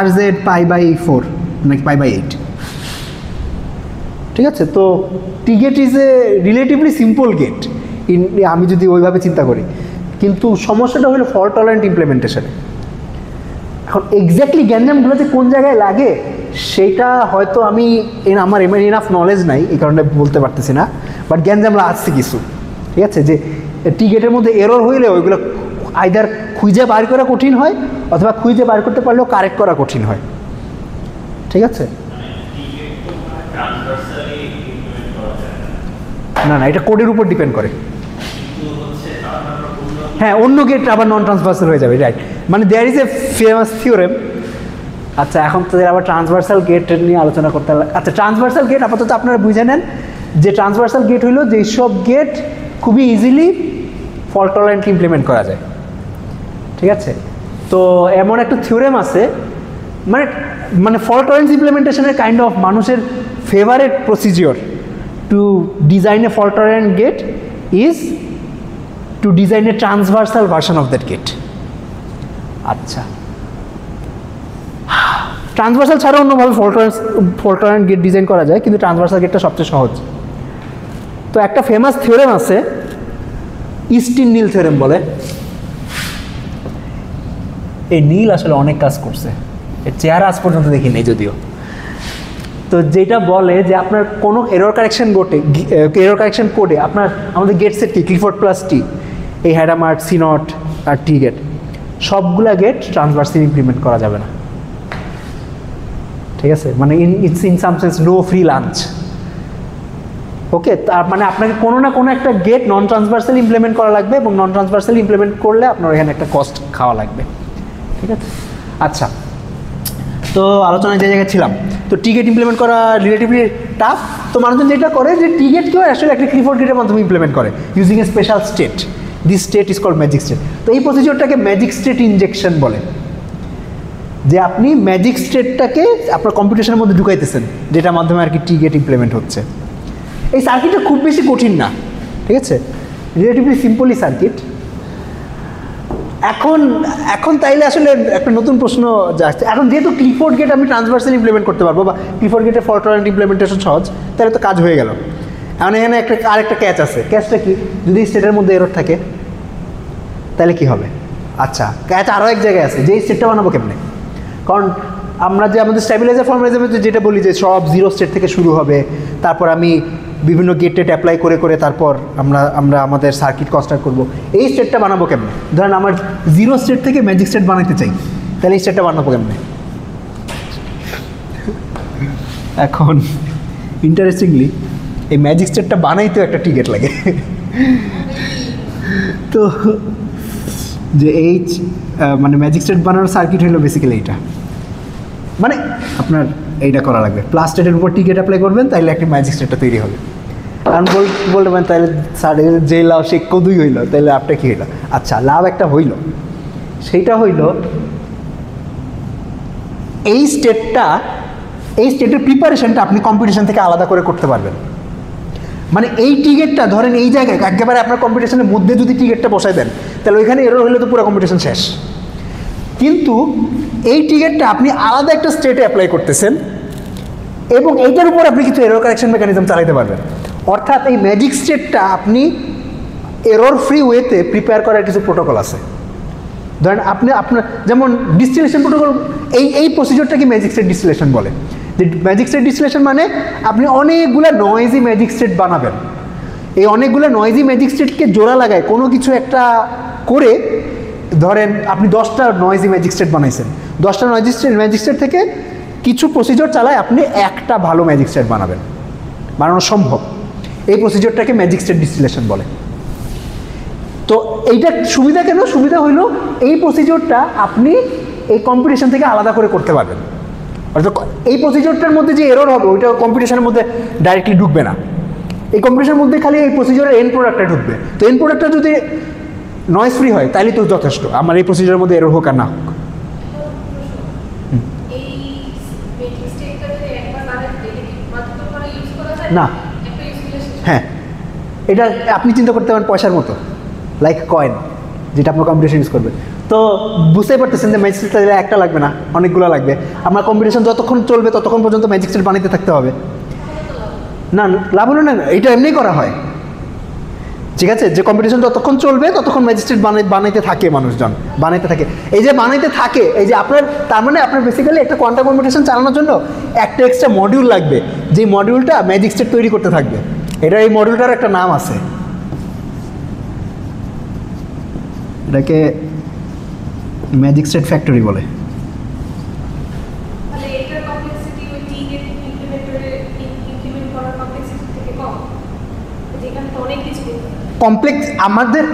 RZ π/4 নাকি π/8, ঠিক আছে? তো t gate is a relatively simple gate আমি যদি ওইভাবে চিন্তা করি, কিন্তু সমস্যাটা হলো ফল্ট টলারেন্ট ইমপ্লিমেন্টেশনে। এখন এক্স্যাক্টলি গ্যাঞ্জামগুলো যে কোন জায়গায় লাগে সেটা হয়তো আমার ইনাফ নলেজ নাই, এই কারণে বলতে পারতেছি না, বাট গ্যাঞ্জাম আসছে কিছু, ঠিক আছে? যে টি গেটের মধ্যে এরর হইলে ওইগুলো আইদার খুঁজে বার করা কঠিন হয়, অথবা খুঁজে বার করতে পারলেও কারেক্ট করা কঠিন হয়, ঠিক আছে? না এটা কোডের উপর ডিপেন্ড করে। হ্যাঁ, অন্য গেট আবার নন ট্রান্সভার্সাল হয়ে যাবে, রাইট? মানে there is a famous theorem. আচ্ছা, এখন তো আবার ট্রান্সভার্সাল গেট নিয়ে আলোচনা করতে হবে। আচ্ছা, ট্রান্সভার্সাল গেট আপাতত আপনারা বুঝে নেন যে ট্রান্সভার্সাল গেট হইল যেসব গেট খুবই ইজিলি ফল্ট টলারেন্ট ইমপ্লিমেন্ট করা যায়, ঠিক আছে? তো এমন একটা থিওরেম আছে, মানে ফল্ট টলারেন্স ইমপ্লিমেন্টেশনের কাইন্ড অফ মানুষের favourite procedure to design a fault tolerant gate is to design a transversal version of that gate. আচ্ছা, ট্রান্সভার্সাল ছাড়াও অন্যভাবে ফল্ট টলারেন্ট গেট ডিজাইন করা যায়, কিন্তু ট্রান্সভার্সাল গেটটা সবচেয়ে সহজ। তো একটা ফেমাস থিওরেম আছে, ইস্টিন-নীল থিওরেম বলে। এই নীল আসলে অনেক কাজ করছে, এর চেহারা আজ পর্যন্ত দেখি নেই যদিও। তো যেটা বলে যে আপনার কোনো এরর কারেকশন কোডে আমাদের গেট সেট কি ক্লিফোর্ড প্লাস টি, এই হ্যাডামার্ট, সি0 আর টি গেট, সবগুলা গেট ট্রান্সভার্সাল ইমপ্লিমেন্ট করা যাবে না, ঠিক আছে? মানে in some sense no free lunch. Okay, তার মানে আপনাকে কোনো না কোনো একটা গেট নন ট্রান্সভার্সাল ইমপ্লিমেন্ট করা লাগবে, এবং নন ট্রান্সভার্সাল ইমপ্লিমেন্ট করলে আপনার এখানে একটা কস্ট খাওয়া লাগবে, ঠিক আছে? আচ্ছা, তো আলোচনায় যে জায়গায় ছিলাম, তো টি গেট ইমপ্লিমেন্ট করা রিলেটিভলি টাফ। তো মানুষজন যেটা করে যে টি গেটকেও আসলে একটা ক্লিফোর্ড গেটের মাধ্যমে ইমপ্লিমেন্ট করে using a special state. This state is called magic state. তো এই প্রসিজিওরটাকে ম্যাজিক স্টেট ইনজেকশন বলে, যে আপনি ম্যাজিক স্টেটটাকে আপনার কম্পিউটেশনের মধ্যে ঢুকাইতেছেন, যেটার মাধ্যমে আর কি টি গেট ইমপ্লিমেন্ট হচ্ছে। এই সার্কিটটা খুব বেশি কঠিন না, ঠিক আছে? Relatively simply circuit. এখন তাইলে আসলে একটা নতুন প্রশ্ন যাচ্ছে, এখন যেহেতু ক্লিফোর্ড গেট আমি ট্রান্সভার্সাল ইমপ্লিমেন্ট করতে পারবো, বা ক্লিফোর্ড গেটের ফল্ট টলারেন্ট ইমপ্লিমেন্টেশন সহজ, তাহলে তো কাজ হয়ে গেল। এখন এখানে আরেকটা ক্যাচ আছে। ক্যাচটা কি? যদি স্টেটের মধ্যে এরর থাকে তাহলে কি হবে? আচ্ছা, ক্যাচ আরও এক জায়গায় আছে, যে স্টেটটা বানাবো কেমনে? কারণ আমরা যে আমাদের স্ট্যাবিলাইজার ফর্মালিজমে যেটা বলি যে সব জিরো স্টেট থেকে শুরু হবে, তারপর আমি বিভিন্ন গেট অ্যাপ্লাই করে তারপর আমরা আমাদের সার্কিট কনস্ট্রাক্ট করবো। এই স্টেটটা বানাবো কেমনে? ধরেন আমার জিরো স্টেট থেকে ম্যাজিক স্টেট বানাতে চাই, তাহলে এই স্টেটটা বানাবো কেমনে? এখন ইন্টারেস্টিংলি এই ম্যাজিক স্টেটটা বানাইতেও একটা টি গেট লাগে। তো যে মানে ম্যাজিক স্টেট বানানোর সার্কিট হলো বেসিক্যালি এইটা, মানে আপনার এইটা করা লাগবে, প্লাস স্টেটের উপর টি গেট অ্যাপ্লাই করবেন, তাহলে একটা ম্যাজিক স্টেটটা তৈরি হবে। কারণ বলতে পারেন তাহলে যে লাভ সে কদুই হইলো, তাহলে লাভটা কী হইলো? আচ্ছা, লাভ একটা হইল, সেইটা হইল এই স্টেটের প্রিপারেশনটা আপনি কম্পিটিশন থেকে আলাদা করে করতে পারবেন। মানে এই টি গেটটা ধরেন এই জায়গায় একেবারে আপনার কম্পিটিশনের মধ্যে যদি টি গেটটা বসাই দেন, তাহলে ওইখানে এরর হলে তো পুরো কম্পিটিশন শেষ। কিন্তু এই টি গেটটা আপনি আলাদা একটা স্টেটে অ্যাপ্লাই করতেছেন, এবং এইটার উপর আপনি কিছু এরর কারেকশন মেকানিজম চালাতে পারবেন। অর্থাৎ এই ম্যাজিক স্টেটটা আপনি এরর ফ্রি ওয়েতে প্রিপেয়ার করার কিছু প্রোটোকল আছে। ধরেন আপনার যেমন ডিস্টিলেশন প্রোটোকল, এই প্রসিডিওরটাকে ম্যাজিক স্টেট ডিস্টিলেশন বলে। যে ম্যাজিক স্টেট ডিস্টিলেশন মানে আপনি অনেকগুলো নয়েজি ম্যাজিক স্টেট বানাবেন, এই অনেকগুলো নয়েজি ম্যাজিক স্টেটকে জোড়া লাগায় কোনো কিছু একটা করে, ধরেন আপনি 10টা নয়েজি ম্যাজিক স্টেট বানাইছেন, 10টা ম্যাজিক স্টেট থেকে কিছু প্রসিডিওর চালায় আপনি একটা ভালো ম্যাজিক স্টেট বানানো সম্ভব। এই প্রসিডিওরটাকে ম্যাজিক স্টেট ডিস্টিলেশন বলে। তো এইটা সুবিধা কেন? সুবিধা হইল এই প্রসিডিওরটা আপনি এই কম্পিটিশন থেকে আলাদা করে করতে পারবেন। অর্থাৎ এই প্রসিডিওরটার মধ্যে যে এরর হবে ওইটা কম্পিটিশনের মধ্যে ডাইরেক্টলি ঢুকবে না, এই কম্পিটিশনের মধ্যে খালি এই প্রসিডিওরের এন্ড প্রোডাক্টটা ঢুকবে। তো এন্ড প্রোডাক্টটা যদি নয়েজ ফ্রি হয় তাহলে তো যথেষ্ট, আমার এই প্রসিডিওরের মধ্যে এরর হোক আর না হোক। না, হ্যাঁ, এটা আপনি চিন্তা করতে পারেন পয়সার মতো, লাইক কয়েন, যেটা আপনার কম্পিটিশন ইউজ করবে। তো বুঝতেই পারতেছেন যে ম্যাজিক স্টেট একটা লাগবে না, অনেকগুলো লাগবে। আমার কম্পিটিশন যতক্ষণ চলবে ততক্ষণ পর্যন্ত ম্যাজিক স্টেট বানাইতে থাকতে হবে। না, লাভ হলো না, এটা এমনি করা হয়, ঠিক আছে? যে কম্পিটিশন যতক্ষণ চলবে ততক্ষণ ম্যাজিক স্টেট বানাইতে থাকে, মানুষজন বানাইতে থাকে। এই যে বানাইতে থাকে, এই যে আপনার, তার মানে আপনার বেসিক্যালি একটা কোয়ান্টাম কম্পিটিশন চালানোর জন্য একটা এক্সট্রা মডিউল লাগবে, যে মডিউলটা ম্যাজিক স্টেট তৈরি করতে থাকবে। এটা, এই মডিউলটার একটা নাম আছে, এটাকে ম্যাজিক স্টেট ফ্যাক্টরি বলে। কমপ্লেক্স আমাদের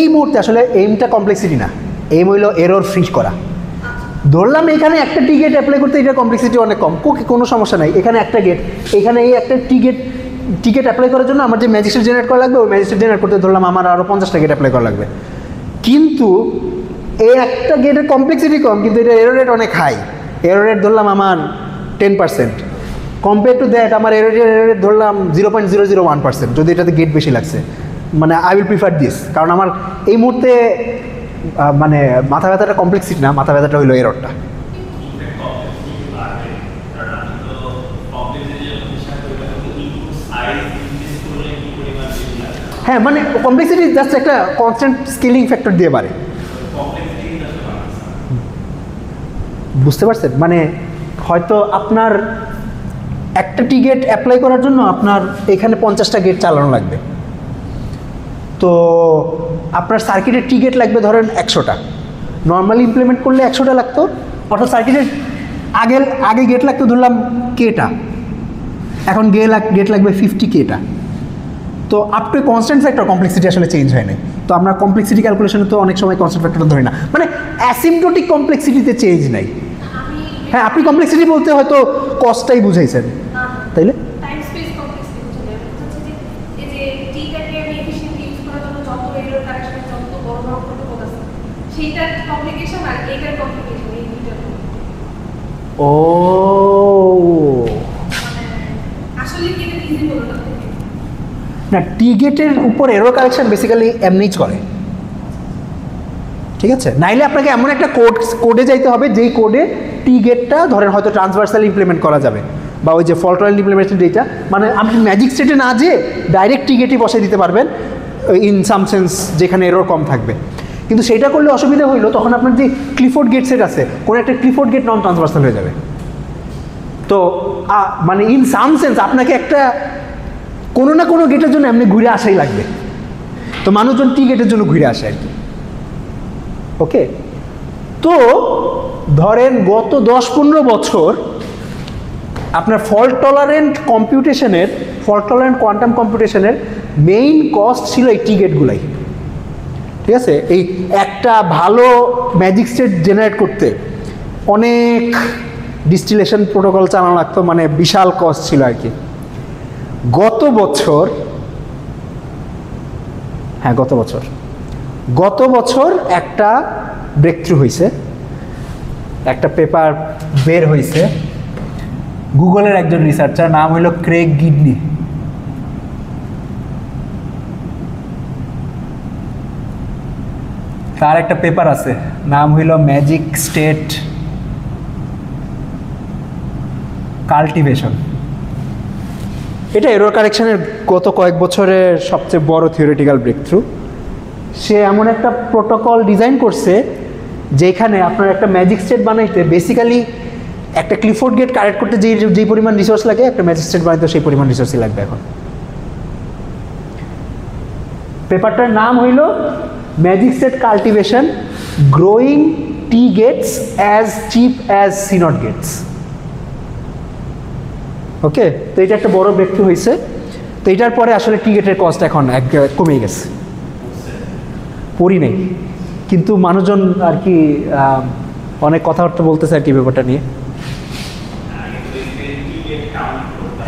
এই মুহূর্তে আসলে এইমটা কমপ্লেক্সিটি না, এইম হইল এরর ফ্রি করা। ধরলাম এখানে একটা টি গেট অ্যাপ্লাই করতে এটা কমপ্লেক্সিটি অনেক কম, কোনো সমস্যা নাই। এখানে একটা গেট, এখানে এই একটা টি গেট অ্যাপ্লাই করার জন্য আমার যে ম্যাজিক স্টেট জেনারেট করা লাগবে, ওই ম্যাজিক স্টেট জেনারেট করতে ধরলাম আমার আরও 50টা গেট অ্যাপ্লাই করা লাগবে। কিন্তু এই একটা গেটের কমপ্লেক্সিটি কম, কিন্তু এটা এরর রেট অনেক হাই। এরর রেট ধরলাম আমার 10%, কম্পেয়ার টু দ্যাট আমার এরর রেট ধরলাম 0.001%, যদি এটাতে গেট বেশি লাগছে। মানে আই উইল প্রিফার দিস, কারণ আমার এই মুহূর্তে মানে মাথা ব্যথাটা কমপ্লেক্সিটি না, মাথা ব্যথাটা হইলো এররটা। হ্যাঁ, মানে কমপ্লেক্সিটি জাস্ট একটা কনস্ট্যান্ট স্কেলিং ফ্যাক্টর দিয়ে বাড়ে, বুঝতে পারছেন? মানে হয়তো আপনার একটা টি গেট অ্যাপ্লাই করার জন্য আপনার এখানে 50টা গেট চালানো লাগবে, তো আপনার সার্কিটের টি গেট লাগবে ধরেন 100টা। নর্মালি ইমপ্লিমেন্ট করলে 100টা লাগতো, অর্থাৎ সার্কিটের আগে গেট লাগতো ধরলাম কেটা, এখন গেট লাগবে 50Kটা। তো up to constant factor, complexity আসলে চেঞ্জ হয় না। তো আমরা কমপ্লেক্সিটি ক্যালকুলেশনে তো অনেক সময় কনস্ট্যান্ট ফ্যাক্টরটা ধরি না, মানে অ্যাসিম্পটোটিক কমপ্লেক্সিটিতে চেঞ্জ নাই। হ্যাঁ, আপনি কমপ্লেক্সিটি বলতে হয়তো কস্টটাই বুঝাইছেন, তাইলে ও না, টি গেটের উপর এরর কারেকশন বেসিক্যালি এমনিই করে, ঠিক আছে? নাইলে আপনাকে এমন একটা কোডে যাইতে হবে যেই কোডে টি গেটটা ধরেন হয়তো ট্রান্সভার্সাল ইমপ্লিমেন্ট করা যাবে, বা ওই যে ফল্ট টলারেন্ট ইমপ্লিমেন্টেশন যেটা, মানে আপনি ম্যাজিক স্টেটে না যেয়ে ডাইরেক্ট টি গেটই বসাই দিতে পারবেন ইন সাম সেন্স, যেখানে এরর কম থাকবে। কিন্তু সেইটা করলে অসুবিধা হইলো তখন আপনার যে ক্লিফোর্ড গেট সেট আছে, কোনো একটা ক্লিফোর্ড গেট নন ট্রান্সভার্সাল হয়ে যাবে। তো মানে ইন সাম সেন্স আপনাকে একটা কোনো না কোনো গেটের জন্য এমনি ঘুরে আসাই লাগবে। তো মানুষজন টি গেটের জন্য ঘুরে আসে আর কি। ওকে, তো ধরেন গত 10-15 বছর আপনার ফল্ট টলারেন্ট কোয়ান্টাম কম্পিউটেশনের মেইন কস্ট ছিল এই টি গেটগুলাই, ঠিক আছে? এই একটা ভালো ম্যাজিক স্টেট জেনারেট করতে অনেক ডিস্টিলেশন প্রোটোকল চালানো লাগতো, মানে বিশাল কস্ট ছিল আর কি। গত বছর একটা ব্রেকথ্রু হয়েছে, একটা পেপার বের হয়েছে, গুগলের একজন রিসার্চার, নাম হইল ক্রেগ গিডনি। তার একটা পেপার আছে, নাম হইল ম্যাজিক স্টেট কাল্টিভেশন। এটা এরর কারেকশনের গত কয়েক বছরের সবচেয়ে বড় থিওরিটিক্যাল ব্রেকথ্রু। সে এমন একটা প্রোটোকল ডিজাইন করছে যেখানে আপনার একটা ম্যাজিক স্টেট বানাইতে বেসিক্যালি একটা ক্লিফোর্ড গেট কারেক্ট করতে যেই পরিমাণ রিসোর্স লাগে, একটা ম্যাজিক স্টেট বানাইতে সেই পরিমাণ রিসোর্সই লাগবে। এখন পেপারটার নাম হইল magic state cultivation, growing t gates as cheap as CNOT gates. Okay, তো এটা একটা বড় ব্রেকথ্রু হয়েছে। তো এটার পরে আসলে টিকেটের কস্ট এখন কমে গেছে, পড়ি নেই, কিন্তু মানুষজন আর কি অনেক কথাবার্তা বলতেছে আর কি ব্যাপারটা নিয়ে।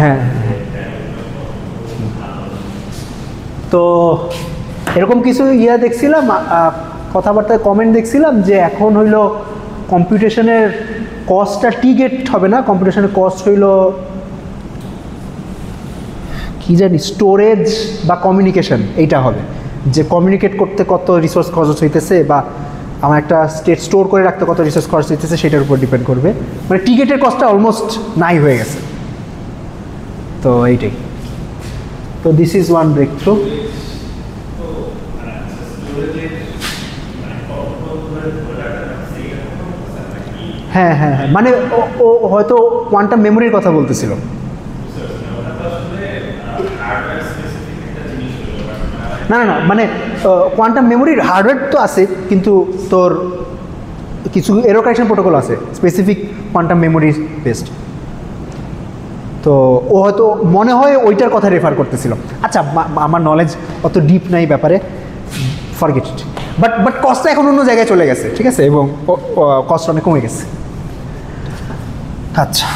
হ্যাঁ, তো এরকম কিছু দেখছিলাম, কথাবার্তায় কমেন্ট দেখছিলাম যে এখন হইল কম্পিউটেশনের কস্টটা টিকেট হবে না, কম্পিউটেশনের কস্ট হইল কি জানি স্টোরেজ বা কমিউনিকেশন, এইটা হবে যে কমিউনিকেট করতে কত রিসোর্স খরচ হইতেছে বা আমার একটা স্টেট স্টোর করে রাখতে কত রিসোর্স খরচ হইতেছে সেটার উপর ডিপেন্ড করবে। মানে টিকেটের কস্টটা অলমোস্ট নাই হয়ে গেছে। তো এইটাই, তো this is one breakthrough. হ্যাঁ হ্যাঁ হ্যাঁ, মানে ও হয়তো কোয়ান্টাম মেমোরির কথা বলতেছিল। না না না, মানে কোয়ান্টাম মেমোরির হার্ডওয়্যার তো আছে, কিন্তু তোর কিছু এরর কারেকশন প্রোটোকল আছে স্পেসিফিক কোয়ান্টাম মেমোরি বেসড। তো ও হয়তো মনে হয় ওইটার কথা রেফার করতেছিল। আচ্ছা, আমার নলেজ অত ডিপ নাই ব্যাপারে, ফরগেট ইট। বাট কস্টটা এখন অন্য জায়গায় চলে গেছে, ঠিক আছে, এবং কস্ট অনেক কমে গেছে। আচ্ছা,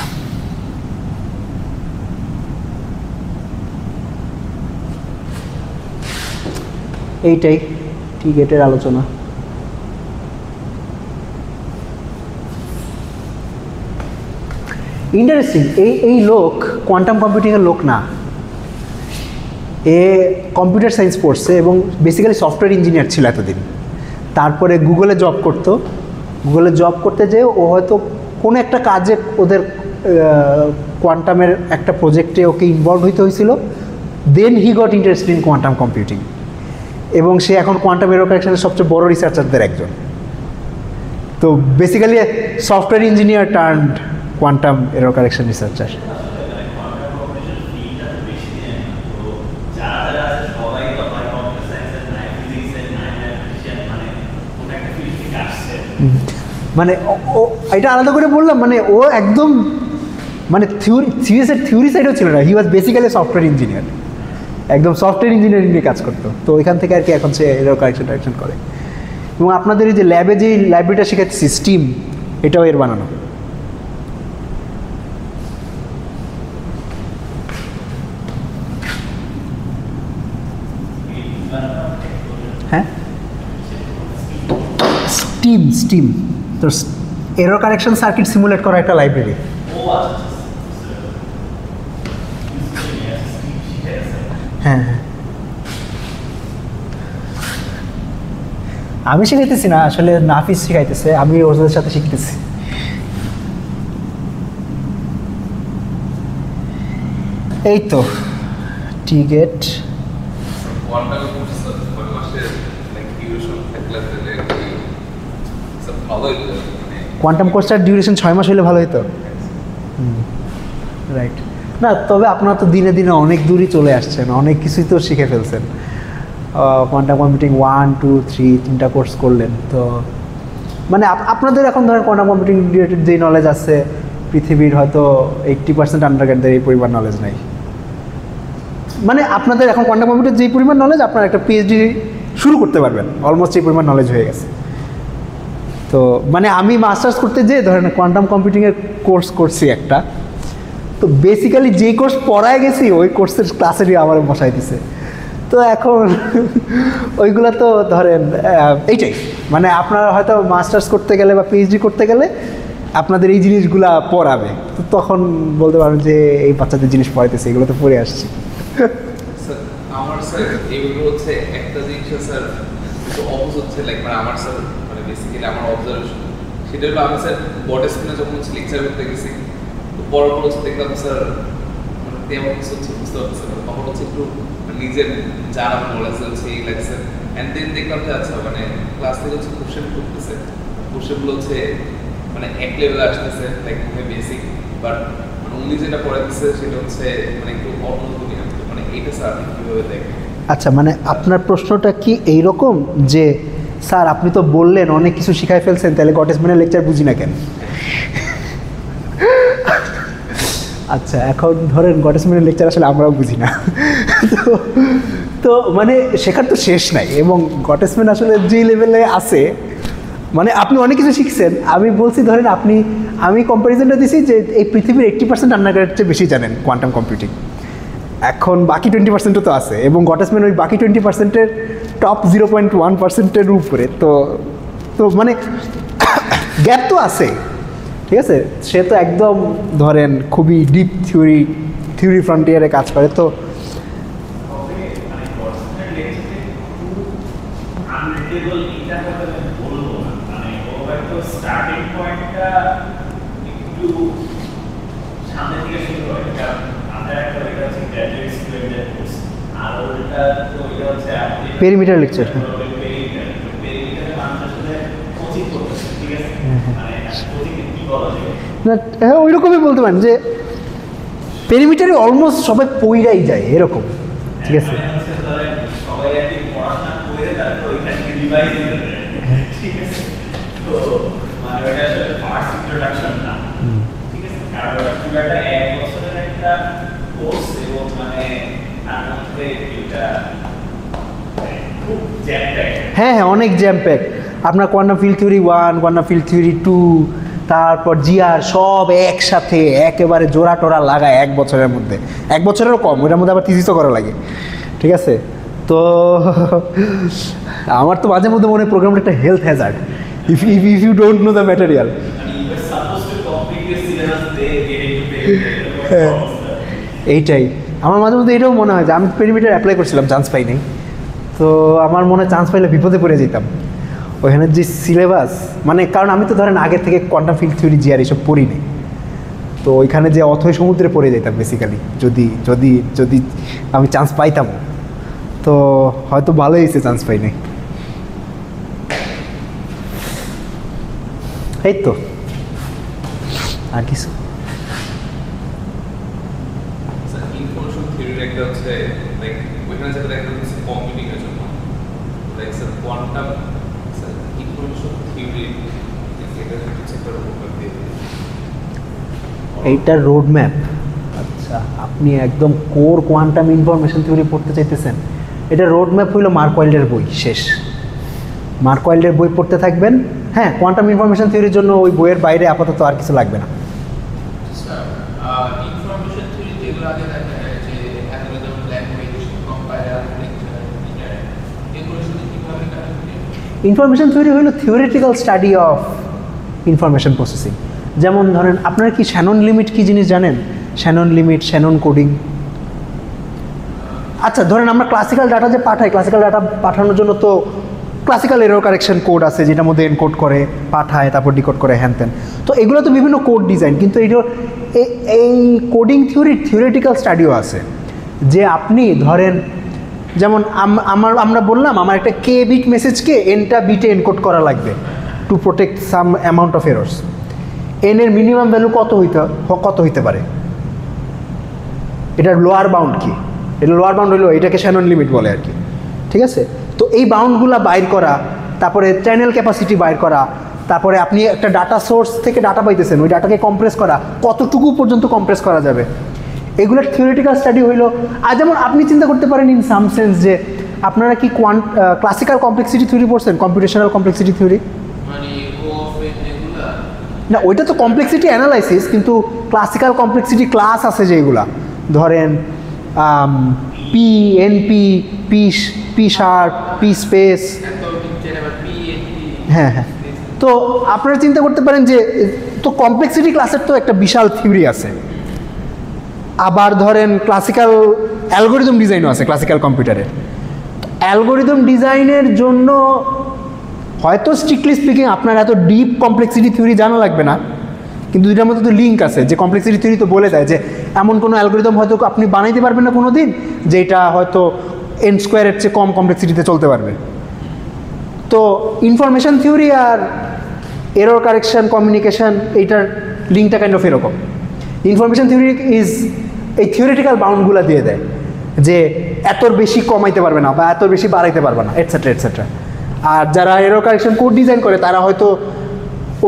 এইটাই টিকেটের আলোচনা। ইন্টারেস্টিং, এই লোক কোয়ান্টাম কম্পিউটিংয়ের লোক না, এ কম্পিউটার সায়েন্স পড়ছে এবং বেসিক্যালি সফটওয়্যার ইঞ্জিনিয়ার ছিল এতদিন। তারপরে গুগলে জব করতো, গুগলে জব করতে যেয়ে ও হয়তো কোনো একটা কাজে ওদের কোয়ান্টামের একটা প্রজেক্টে ওকে ইনভলভ হইতে হয়েছিল। Then he got interested in quantum computing, এবং সে এখন কোয়ান্টাম এরর কারেকশনের সবচেয়ে বড় রিসার্চারদের একজন। তো basically software engineer turned quantum error correction researcher. মানে ও এটা আলাদা করে বললাম, মানে ও একদম মানে থিওরি সাইডও ছিল না, হি ওয়াজ বেসিক্যালি সফটওয়্যার ইঞ্জিনিয়ার, একদম সফটওয়্যার ইঞ্জিনিয়ারিং নিয়ে কাজ করতো। তো ওইখান থেকে আর কি এখন সে এরর কারেকশন করে। এবং আপনাদের এই যে ল্যাবে যে লাইব্রেরিটা শেখাচ্ছি স্টিম, এটাও এর বানানো। হ্যাঁ, স্টিম তো এরর কারেকশন সার্কিট সিমুলেট করা একটা লাইব্রেরি। হ্যাঁ হ্যাঁ, আমি শিখাইতেছি না আসলে, নাফিস শিখাইতেছে, আমি ওদের সাথে শিখতেছি। এই তো টিকেট কোয়ান্টাম কোর্সটার ডিউরেশন 6 মাস হলে ভালো হতো। রাইট, না তবে আপনারা তো দিনে দিনে অনেক দূরই চলে আসছেন, অনেক কিছুই তো শিখে ফেলছেন। কোয়ান্টাম কম্পিউটিং 1, 2, 3 3টা কোর্স করলেন। তো মানে আপনাদের এখন ধরেন কোয়ান্টাম কম্পিউটিং রিলেটেড যেই নলেজ আছে পৃথিবীর হয়তো 80% আন্ডারগ্রেডদের এই পরিমাণ নলেজ নাই। মানে আপনাদের এখন কোয়ান্টাম কম্পিউটার যেই পরিমাণ নলেজ, আপনারা একটা পিএইচডি শুরু করতে পারবেন, অলমোস্ট এই পরিমাণ নলেজ হয়ে গেছে। তো মানে আমি মাস্টার্স করতে যেয়ে ধরেন কোয়ান্টাম কম্পিউটিংয়ের কোর্স করছি একটা, তো বেসিক্যালি যেই কোর্স পড়ায় গেছি ওই কোর্সের ক্লাসেরই আমার বসাই দিছে। তো এখন ওইগুলো তো ধরেন এইটাই, মানে আপনারা হয়তো মাস্টার্স করতে গেলে বা পিএইচডি করতে গেলে আপনাদের এই জিনিসগুলা পড়াবে, তো তখন বলতে পারবেন যে এই বাচ্চাদের জিনিস পড়াইতেছে, এগুলো তো পড়ে আসছি। স্যার আমার স্যার এগুলো হচ্ছে একটা জিনিস স্যার একটু অপোজ হচ্ছে, লাইক মানে আমার স্যার মানে বেসিক্যালি আমার অবজারভেশন সেটা হলো, আমি স্যার বটে স্কুলে যখন হচ্ছে লেকচার করতে গেছি, তো পরপর হচ্ছে দেখলাম স্যার মানে তেমন কিছু হচ্ছে বুঝতে পারতেছে না, তখন হচ্ছে একটু নিজের যারা নলেজ আছে এই লাগছে। অ্যান্ড দেন দেখলাম যে আচ্ছা মানে ক্লাস থেকে হচ্ছে কোশ্চেন করতেছে, কোশ্চেনগুলো হচ্ছে মানে এক লেভেলে আসতেছে, লাইক বেসিক, বাট মানে উনি যেটা পড়াইতেছে সেটা হচ্ছে মানে একটু অন্যরকমই। মানে এইটা স্যার আপনি কীভাবে দেখেন? আচ্ছা, মানে আপনার প্রশ্নটা কি এইরকম যে স্যার আপনি তো বললেন অনেক কিছু শিখাই ফেলছেন, তাহলে গটেসম্যানের লেকচার বুঝি না কেন? আচ্ছা, এখন ধরেন গটেসম্যানের লেকচার আসলে আমরাও বুঝি না। তো তো মানে শেখার তো শেষ নাই, এবং গটেসম্যান আসলে যে লেভেলে আছে, মানে আপনি অনেক কিছু শিখছেন। আমি বলছি ধরেন আমি কম্প্যারিজনটা দিছি যে এই পৃথিবীর 80% আন্ডারগ্রেডের চেয়ে বেশি জানেন কোয়ান্টাম কম্পিউটিং। এখন বাকি 20%ও তো আছে, এবং গটেসম্যান ওই বাকি 20%-এর টপ 0.1%-এর উপরে। তো মানে গ্যাপ তো আছে, ঠিক আছে। সে তো একদম ধরেন খুবই ডিপ থিওরি ফ্রন্টিয়ারে কাজ করে। তো স্টার্টিং পয়েন্টটা একটু সামনে থেকে শুরু হয়, কারণ আমরা একটা এটা হচ্ছে গ্র্যাজুয়েট স্টুডেন্টের কোর্স, আর ওটা তো এটা হচ্ছে পেরিমিটার লেকচার। পেরিমিটারে মানুষ আসলে কোচিং করতেছে, ঠিক আছে, মানে কোচিং কি বলা যায় না, হ্যাঁ ওই রকমই বলতে পারেন যে পেরিমিটারে অলমোস্ট সবাই পইরাই যায় এরকম, ঠিক আছে। সবাই আর কি পড়াশোনা করে তারপর ওইখানে রিভাইজ দিতে পারে, ঠিক আছে। তো মানে ওটা আসলে ফার্স্ট ইন্ট্রোডাকশন না, ঠিক আছে, কারণ এটা 1 বছরের একটা কোর্স, এবং মানে তার মধ্যে এটা খুব জ্যাম প্যাক। হ্যাঁ, অনেক জ্যাম প্যাক। আপনার quantum field theory 1, quantum field theory 2, তারপর জিআর সব একসাথে একেবারে জোড়া টোরা লাগায় 1 বছরের মধ্যে, 1 বছরেরও কম, ওটার মধ্যে আবার থিসিসও করা লাগে, ঠিক আছে। তো আমার তো মাঝে মধ্যে মনে হয় প্রোগ্রামটা একটা health hazard, if you don't know the material. এইটাই আমার মাঝে মধ্যে এটাও মনে হয় যে আমি পেরিমিটার অ্যাপ্লাই করছিলাম, চান্স পাই নাই। তো আমার মনে হয় চান্স পাইলে বিপদে পড়ে যেতাম ওইখানে যে সিলেবাস, মানে কারণ আমি তো ধরেন আগে থেকে কোয়ান্টাম ফিল্ড থিওরি জিআর এসব পড়িনি। তো ওইখানে যে অথৈ সমুদ্রে পড়ে যেতাম বেসিক্যালি, যদি যদি যদি আমি চান্স পাইতাম। তো হয়তো ভালোই হয়েছে চান্স পাই নাই। এই তো আর কিছু ইনফরমেশন থিওরির একটা হচ্ছে লাইক ওইখানে যেটা দেখা যাচ্ছে কম্পিউটিং এর জন্য like sir quantum information theory এটা হচ্ছে একটা রোডম্যাপ দিয়ে এইটার রোডম্যাপ। আচ্ছা, আপনি একদম কোর কোয়ান্টাম ইনফরমেশন থিওরি পড়তে চাইতেছেন। এটা রোডম্যাপ হইল মার্ক ওয়াইল্ডের বই, শেষ। মার্ক ওয়াইল্ডের বই পড়তে থাকবেন। হ্যাঁ, কোয়ান্টাম ইনফরমেশন থিওরির জন্য ওই বইয়ের বাইরে আপাতত আর কিছু লাগবে না। ইনফরমেশন থিওরি যেগুলো আগে দেখা যায় যে অ্যালগরিদম, ল্যাঙ্গুয়েজ, কম্পাইলার, লেকচার, এগুলো শুধু কিভাবে কাজ করে? ইনফরমেশন থিওরি হলো theoretical study of information processing. যেমন ধরেন, আপনারা কি শ্যানন লিমিট কি জিনিস জানেন? Shannon limit, Shannon coding. আচ্ছা, ধরেন আমরা ক্লাসিক্যাল ডাটা যে পাঠাই, ক্লাসিক্যাল ডাটা পাঠানোর জন্য তো ক্লাসিক্যাল এরর কারেকশন কোড আছে, যেটার মধ্যে এনকোড করে পাঠায়, তারপর ডিকোড করে, হ্যান ত্যান। তো এগুলো তো বিভিন্ন কোড ডিজাইন, কিন্তু এই কোডিং থিওরির থিওরিটিক্যাল স্টাডিও আছে। যে আপনি ধরেন, যেমন আমরা বললাম আমার একটা কে বিট মেসেজকে এনটা বিটে এনকোড করা লাগবে to protect some amount of errors. N এর মিনিমাম ভ্যালু কত হইতে পারে? এটার লোয়ার বাউন্ড কি? এটা লোয়ার বাউন্ড হলো এটাকে শ্যানন লিমিট বলে আর কি, ঠিক আছে। তো এই বাউন্ডগুলো বাইর করা, তারপরে চ্যানেল ক্যাপাসিটি বাইর করা, তারপরে আপনি একটা ডাটা সোর্স থেকে ডাটা পাইতেছেন, ওই ডাটাকে কম্প্রেস করা, কতটুকু পর্যন্ত কম্প্রেস করা যাবে, এগুলোর থিওরিটিক্যাল স্টাডি হইলো। আর যেমন আপনি চিন্তা করতে পারেন ইন সাম সেন্স যে আপনারা কি ক্লাসিক্যাল কমপ্লেক্সিটি থিওরি পড়ছেন? কম্পিউটেশনাল কমপ্লেক্সিটি থিওরি মানে এগুলা না, ওইটা তো কমপ্লেক্সিটি অ্যানালাইসিস, কিন্তু ক্লাসিক্যাল কমপ্লেক্সিটি ক্লাস আছে যেগুলা, ধরেন P, NP, P sharp, P space. হ্যাঁ হ্যাঁ। তো আপনারা চিন্তা করতে পারেন যে তো কমপ্লেক্সিটি ক্লাসের তো একটা বিশাল থিওরি আছে। আবার ধরেন ক্লাসিক্যাল অ্যালগোরিদম ডিজাইনও আছে ক্লাসিক্যাল কম্পিউটারের। অ্যালগোরিদম ডিজাইনের জন্য হয়তো স্ট্রিক্টলি স্পিকিং আপনার এত ডিপ কমপ্লেক্সিটি থিওরি জানা লাগবে না, কিন্তু দুইটার মধ্যে তো লিঙ্ক আছে। যে কমপ্লেক্সিটি থিওরি তো বলে দেয় যে এমন কোনো অ্যালগোরিদম হয়তো আপনি বানাইতে পারবেন না কোনো দিন, যেটা হয়তো এন স্কোয়ারের চেয়ে কম কমপ্লেক্সিটিতে চলতে পারবে। তো ইনফরমেশন থিওরি আর এরর কারেকশন, কমিউনিকেশন, এইটার লিঙ্কটা কাইন্ড অফ এরকম। ইনফরমেশন থিওরি ইজ এই থিওরিটিক্যাল বাউন্ডগুলো দিয়ে দেয় যে এতর বেশি কমাইতে পারবে না বা এত বেশি বাড়াইতে পারবে না, এটসেট্রা এটসেট্রা। আর যারা এরর কারেকশন কোড ডিজাইন করে তারা হয়তো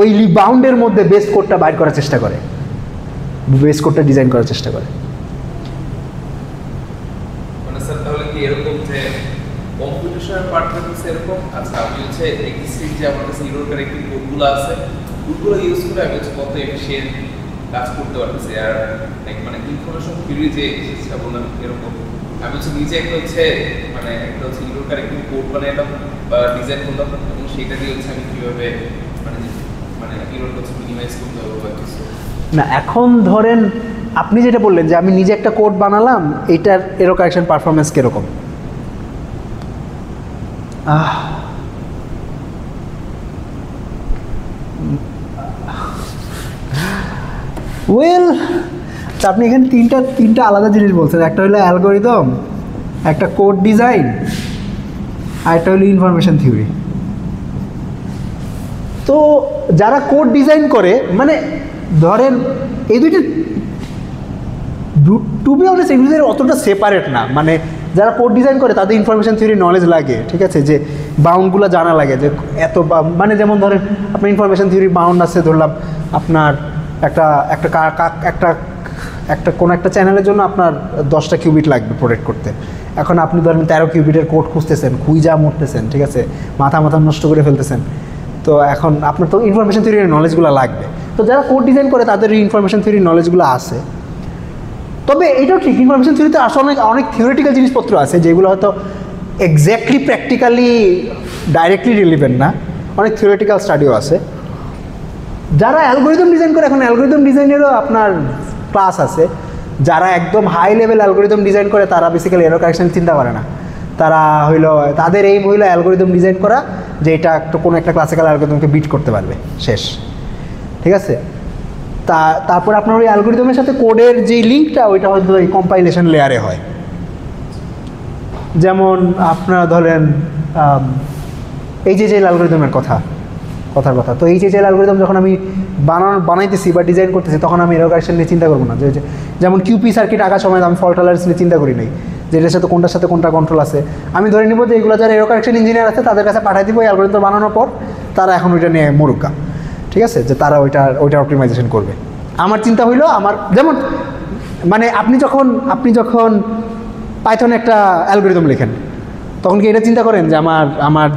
ওই বাউন্ডের মধ্যে বেস্ট কোডটা বাইর করার চেষ্টা করে। বেস কোডটা ডিজাইন করার চেষ্টা করে। মানে স্যার তাহলে কি এরকম যে কম্পিটিশনের পার্টটা হচ্ছে এরকম, আচ্ছা আমি হচ্ছে এক্সিস্টিং যে আমার কাছে ইউরোর কারেক্টিভ কোডগুলো আছে ওগুলো ইউজ করে আমি হচ্ছে কত এফিশিয়েন্ট কাজ করতে পারতেছি। আর মানে ইনফরমেশন থিওরি যে এক্সারসাইজটা বললাম এরকম আমি হচ্ছে নিজে একটা হচ্ছে মানে একটা হচ্ছে ইউরোর কারেক্টিভ কোড বানাইলাম বা ডিজাইন করলাম এবং সেটা দিয়ে হচ্ছে আমি কীভাবে মানে মানে ইউরোর হচ্ছে মিনিমাইজ করতে হবে বা কিছু না। এখন ধরেন আপনি যেটা বললেন যে আমি নিজে একটা কোড বানালাম, এইটার এরর কারেকশন পারফরমেন্স কীরকম? ওয়েল আপনি এখানে তিনটা আলাদা জিনিস বলছেন। একটা হলো অ্যালগোরিদম, একটা কোড ডিজাইন, আর একটা হলো ইনফরমেশন থিওরি। তো যারা কোড ডিজাইন করে মানে ধরেন এই দুইটা টু বি অনেস্ট এগুলোদের অতটা সেপারেট না। মানে যারা কোড ডিজাইন করে তাদের ইনফরমেশন থিওরি নলেজ লাগে, ঠিক আছে, যে বাউন্ডগুলো জানা লাগে যে এত মানে যেমন ধরেন আপনার ইনফরমেশন থিওরি বাউন্ড আছে ধরলাম আপনার একটা কোনো একটা চ্যানেলের জন্য আপনার 10টা কিউবিট লাগবে প্রোটেক্ট করতে। এখন আপনি ধরেন 13 কিউবিটের কোড খুঁজতেছেন, খুঁজা মরতেছেন, ঠিক আছে, মাথা নষ্ট করে ফেলতেছেন। তো এখন আপনার তো ইনফরমেশন থিওরির নলেজগুলো লাগবে। তো যারা কোড ডিজাইন করে তাদের ইনফরমেশন থিওরির নলেজগুলো আছে। তবে এটাও ঠিক, ইনফরমেশন থিওরিতে আসলে অনেক থিওরিটিক্যাল জিনিসপত্র আছে যেগুলো হয়তো এক্স্যাক্টলি প্র্যাকটিক্যালি ডাইরেক্টলি রিলিভেন্ট না, অনেক থিওরিটিক্যাল স্টাডিও আছে। যারা অ্যালগোরিদম ডিজাইন করে, এখন অ্যালগোরিদম ডিজাইনেরও আপনার ক্লাস আছে। যারা একদম হাই লেভেল অ্যালগোরিদম ডিজাইন করে তারা বেসিক্যালি এরর কারেকশন চিন্তা করে না। তারা তাদের এইম হইল অ্যালগোরিদম ডিজাইন করা যে এটা একটা কোনো একটা ক্লাসিক্যাল অ্যালগোরিদমকে বিট করতে পারবে, শেষ, ঠিক আছে। তারপর আপনার ওই অ্যালগোরিদমের সাথে কোডের যে লিঙ্কটা ওইটা হয়তো এই কম্পাইলেশন লেয়ারে হয়। যেমন আপনারা ধরেন এই যে অ্যালগোরিদমের কথার কথা, তো এই যে অ্যালগোরিদম যখন আমি বানাইতেছি বা ডিজাইন করতেছি তখন আমি এরর কারেকশন নিয়ে চিন্তা করবো না। যেমন কিউপি সার্কিট আঁকার সময় আমি ফল্ট টলারেন্স নিয়ে চিন্তা করি নাই যে এটার সাথে কোনটা কন্ট্রোল আছে। আমি ধরে নিব যে এগুলো যারা এরর কারেকশন ইঞ্জিনিয়ার আছে তাদের কাছে পাঠাই দিব, এই অ্যালগোরিদম বানানোর পর তারা এখন ওইটা নিয়ে মরুকা, ঠিক আছে, যে তারা ওইটা অপটিমাইজেশন করবে। আমার চিন্তা হইলো আমার যেমন মানে আপনি যখন পাইথনে একটা অ্যালগোরিদম লেখেন তখন কি এটা চিন্তা করেন যে আমার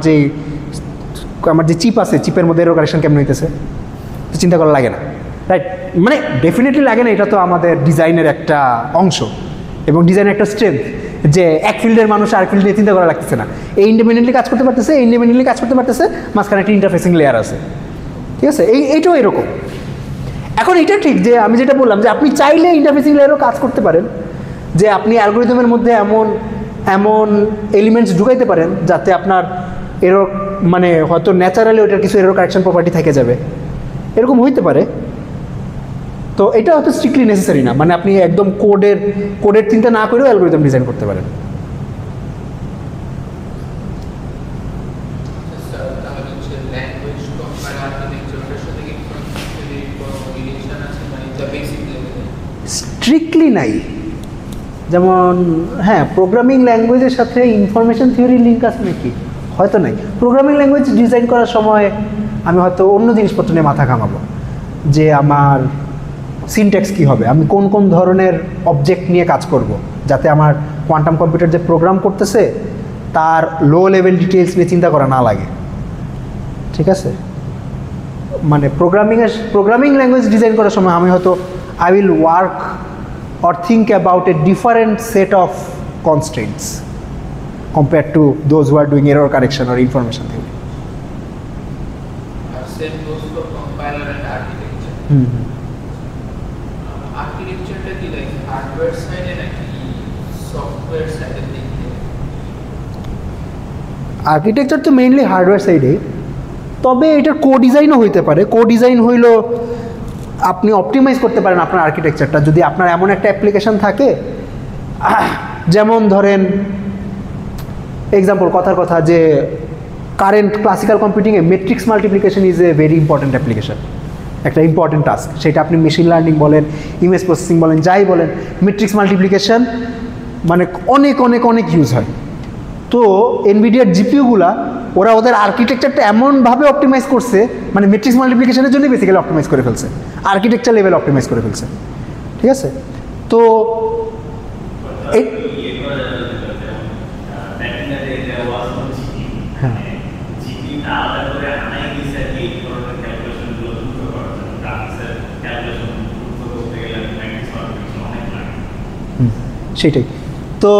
যে চিপ আছে চিপের মধ্যে এরর কারেকশন কেমন হইতেছে? তো চিন্তা করা লাগে না, রাইট? মানে ডেফিনেটলি লাগে না, এটা তো আমাদের ডিজাইনের একটা অংশ এবং ডিজাইনের একটা স্ট্রেংথ যে এক ফিল্ডের মানুষ আর ফিল্ড নিয়ে চিন্তা করা লাগতেছে না। এই ইন্ডিপেন্ডেন্টলি কাজ করতে পারতেছে, মাঝখানে একটা ইন্টারফেসিং লেয়ার আছে, ঠিক আছে। এইটাও এরকম। এখন এটা ঠিক যে আমি যেটা বললাম যে আপনি চাইলে ইন্টারফেসিং লেয়ারও কাজ করতে পারেন, যে আপনি অ্যালগোরিদমের মধ্যে এমন এলিমেন্টস ঢুকাইতে পারেন যাতে আপনার এরর মানে হয়তো ন্যাচারালি ওইটার কিছু এরর কারেকশন প্রপার্টি থেকে যাবে, এরকম হইতে পারে। তো এটা হয়তো স্ট্রিক্টলি নেসেসারি না, মানে আপনি একদম কোডের চিন্তা না করেও অ্যালগোরিদম ডিজাইন করতে পারেন। স্ট্রিক্টলি নাই। যেমন হ্যাঁ, প্রোগ্রামিং ল্যাঙ্গুয়েজের সাথে ইনফরমেশন থিওরি লিঙ্ক আছে নাকি? হয়তো নাই। প্রোগ্রামিং ল্যাঙ্গুয়েজ ডিজাইন করার সময় আমি হয়তো অন্য জিনিসপত্র নিয়ে মাথা ঘামাবো, যে আমার সিনট্যাক্স কী হবে, আমি কোন ধরনের অবজেক্ট নিয়ে কাজ করব, যাতে আমার কোয়ান্টাম কম্পিউটার যে প্রোগ্রাম করতেছে তার লো লেভেল ডিটেলস নিয়ে চিন্তা করা না লাগে, ঠিক আছে। মানে প্রোগ্রামিং ল্যাঙ্গুয়েজ ডিজাইন করার সময় আমি হয়তো I will work or think about a different set of constraints compared to those who are doing error correction or information theory. Same goes for compiler and architecture. Architecture ta ki like hardware side e naki software side e dikhe? Architecture তো mainly hardware সাইডে, তবে এটার কো-ডিজাইনও হইতে পারে। কো-ডিজাইন হইল আপনি optimise করতে পারেন আপনার আর্কিটেকচারটা যদি আপনার এমন একটা অ্যাপ্লিকেশন থাকে, যেমন ধরেন এক্সাম্পল কথার কথা যে কারেন্ট ক্লাসিক্যাল কম্পিউটিংয়ে matrix multiplication is a very important application, একটা ইম্পর্ট্যান্ট টাস্ক। সেটা আপনি মেশিন লার্নিং বলেন, ইমেজ প্রসেসিং বলেন, যাই বলেন, ম্যাট্রিক্স মাল্টিপ্লিকেশন মানে অনেক ইউজ হয়। তো এনভিডিয়ার জিপিইউগুলা ওরা ওদের আর্কিটেকচারটা এমনভাবে অপটিমাইজ করছে, মানে ম্যাট্রিক্স মাল্টিপ্লিকেশনের জন্য বেসিক্যালি অপটিমাইজ করে ফেলছে, আর্কিটেকচার লেভেল অপটিমাইজ করে ফেলছে। ঠিক আছে? তো এই হ্যাঁ সেটাই। তো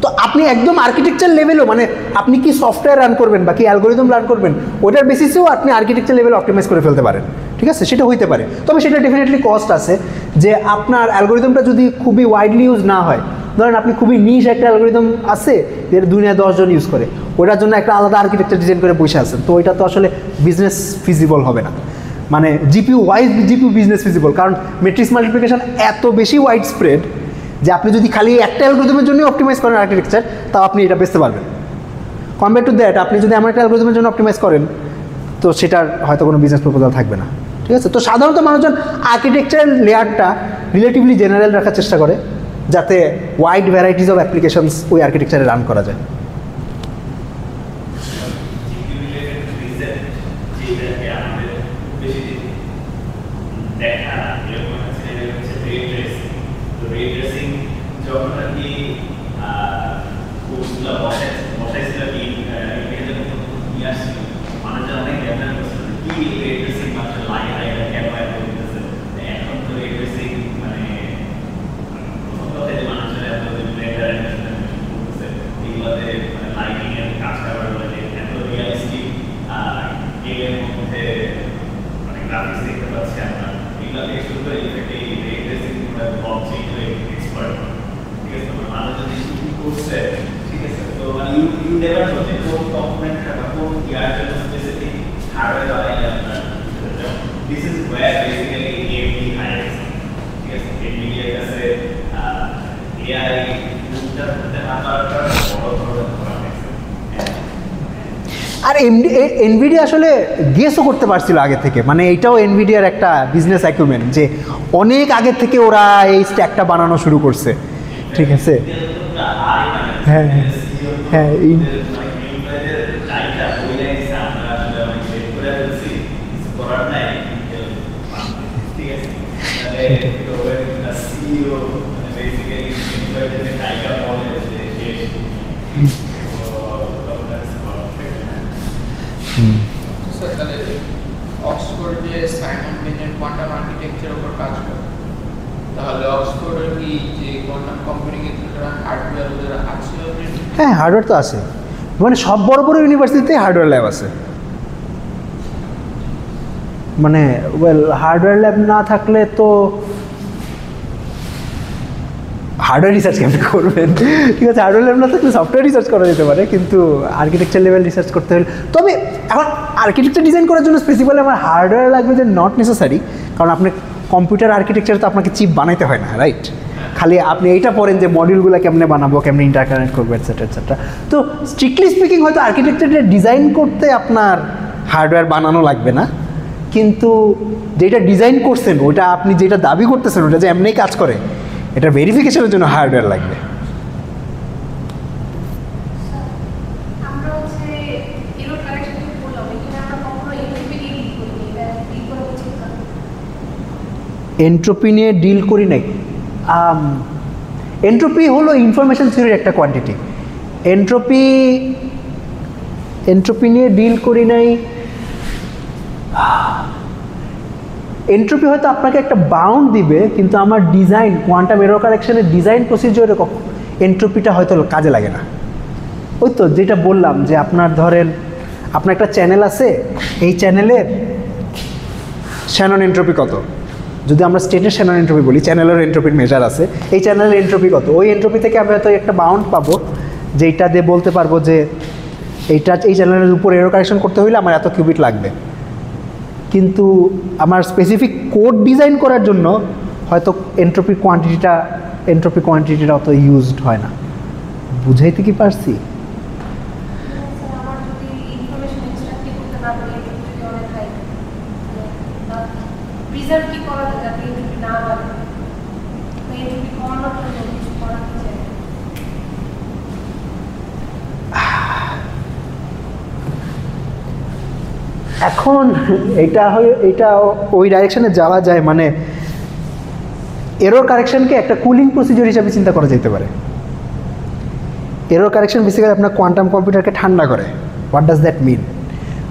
তো আপনি একদম আর্কিটেকচার লেভেলও মানে আপনি কি সফটওয়্যার রান করবেন বা কি অ্যালগোরিদম রান করবেন ওটার বেসিসেও আপনি আর্কিটেকচার লেভেল অপটিমাইজ করে ফেলতে পারেন, ঠিক আছে? সেটা হইতে পারে, তবে সেটা ডেফিনেটলি কস্ট আছে। যে আপনার অ্যালগোরিদমটা যদি খুবই ওয়াইডলি ইউজ না হয়, ধরেন আপনি খুবই নিশ একটা অ্যালগোরিদম আছে যেটা দুনিয়ায় 10 জন ইউজ করে, ওটার জন্য একটা আলাদা আর্কিটেকচার ডিজাইন করে বসে আছেন, তো ওইটা তো আসলে বিজনেস ফিজিবল হবে না। মানে জিপিইউ বিজনেস ফিজিবল, কারণ ম্যাট্রিক্স মাল্টিপ্লিকেশন এত বেশি ওয়াইড স্প্রেড যে আপনি যদি খালি একটা অ্যালগোরিদমের জন্য অপটিমাইজ করেন আর্কিটেকচার, তাও আপনি এটা বেচতে পারবেন। কম্পেয়ার টু দ্যাট আপনি যদি আমার একটা অ্যালগোরিদমের জন্য অপটিমাইজ করেন, তো সেটার হয়তো কোনো বিজনেস প্রপোজাল থাকবে না, ঠিক আছে? তো সাধারণত মানুষজন আর্কিটেকচার লেয়ারটা রিলেটিভলি জেনারেল রাখার চেষ্টা করে, যাতে ওয়াইড ভ্যারাইটিস অফ অ্যাপ্লিকেশনস ওই আর্কিটেকচারে রান করা যায়। যখন আর কি কোর্সগুলো বসাইছিল কি নিয়ে আসছিল, মানুষজন অনেক ডেভেলপ করছিল কি রে ট্রেসিং মাত্র লাগে না, এটা কেন এত করতেছে। এখন তো রে ট্রেসিং মানে প্রথম কথা যে মানুষজন এত ব্লেন্ডার করতেছে, এগুলোতে মানে লাইটিং এর কাজ করার বলে এত রিয়ালিস্টিক গেমের মধ্যে মানে গ্রাফিক্স দেখতে পাচ্ছি আমরা, এগুলো থেকে শুরু করে ইফেক্ট এই রে ট্রেসিং ব্লক চেইন এক্সপার্ট, ঠিক আছে? মানুষ যদি শুরু করছে, ঠিক আছে, তো মানে ইউ নেভার নো যে কোন কম্পোনেন্টটা বা কোন ইয়ার জন্য স্পেসিফিক হার্ডওয়্যার বানাইলে আপনার this is wire basically AMD highlights, ঠিক আছে? এনভিডিআর কাছে এআই মুভটা করতে না পারাটা বড় ধরনের ধরা হয়েছে। আর এনভিডিয়া আসলে গেসও করতে পারছিল আগে থেকে, মানে এইটাও এনভিডিয়ার একটা বিজনেস অ্যাকুইপমেন্ট যে অনেক আগে থেকে ওরা এই স্ট্যাকটা বানানো শুরু করছে, ঠিক আছে? হ্যাঁ হ্যাঁ স্যার তাহলে অক্সফোর্ড যে সাইমন বেনেট কোয়ান্টাম আর্কিটেকচারের উপর কাজ করে, তাহলে অক্সফোর্ডের কি যে কোয়ান্টাম কম্পিউটিং এর হার্ডওয়্যার ওদের আছে অলরেডি? হ্যাঁ হার্ডওয়্যার তো আছে, মানে সব বড় বড় ইউনিভার্সিটিতে হার্ডওয়্যার ল্যাব আছে। মানে হার্ডওয়্যার ল্যাব না থাকলে তো হার্ডওয়্যার রিসার্চ কেমন করবেন, ঠিক আছে? হার্ডওয়্যার ল্যাব না থাকলে সফটওয়্যার রিসার্চ করা যেতে পারে, কিন্তু আর্কিটেকচার লেভেল রিসার্চ করতে হলে, তবে এখন আর্কিটেকচার ডিজাইন করার জন্য স্পেসিফিক্যালি আমার হার্ডওয়্যার লাগবে যে নট নেসেসারি, কারণ আপনি কম্পিউটার আর্কিটেকচার তো আপনাকে চিপ বানাইতে হয় না, রাইট? খালি আপনি এইটা পড়েন যে মডিউলগুলো কেমনে বানাবো, কেমনে ইন্টারকানেক্ট করবো, এটসেট্রা এটসেট্রা। তো স্ট্রিক্টলি স্পিকিং হয়তো আর্কিটেকচারটা ডিজাইন করতে আপনার হার্ডওয়্যার বানানো লাগবে না, কিন্তু যেটা ডিজাইন করছেন ওটা আপনি যেটা দাবি করতেছেন ওটা যে এমনিই কাজ করে, এটা ভেরিফিকেশনের জন্য হার্ডওয়্যার লাগবে। এন্ট্রপি নিয়ে ডিল করি নাই। এন্ট্রপি হলো ইনফরমেশন থিওরির একটা কোয়ান্টিটি। এন্ট্রপি নিয়ে ডিল করি নাই। এন্ট্রপি হয়তো আপনাকে একটা বাউন্ড দিবে, কিন্তু আমার ডিজাইন কোয়ান্টাম এরর কারেকশনের ডিজাইন প্রসিজিওরে এন্ট্রপিটা হয়তো কাজে লাগে না। ওই তো যেটা বললাম যে আপনার ধরেন আপনার একটা চ্যানেল আছে, এই চ্যানেলের শ্যানন এন্ট্রপি কত, যদি আমরা স্টেটের শ্যানন এন্ট্রপি বলি, চ্যানেলের এন্ট্রপির মেজার আছে, এই চ্যানেলের এন্ট্রপি কত, ওই এন্ট্রপি থেকে আমি হয়তো একটা বাউন্ড পাবো যেইটা দিয়ে বলতে পারবো যে এই চ্যানেলের উপর এরর কারেকশন করতে হইলে আমার এত কিউবিট লাগবে। কিন্তু আমার স্পেসিফিক কোড ডিজাইন করার জন্য হয়তো এন্ট্রপি কোয়ান্টিটিটা অত ইউজড হয় না। বুঝাইতে কি পারছি? এখন এটা ওই ডাইরেকশনে যাওয়া যায়, মানে এরর কারেকশনকে একটা কুলিং প্রসিডিওর হিসাবে চিন্তা করা যেতে পারে। এরর কারেকশন বেসিক্যালি আপনার কোয়ান্টাম কম্পিউটারকে ঠান্ডা করে। What does that mean?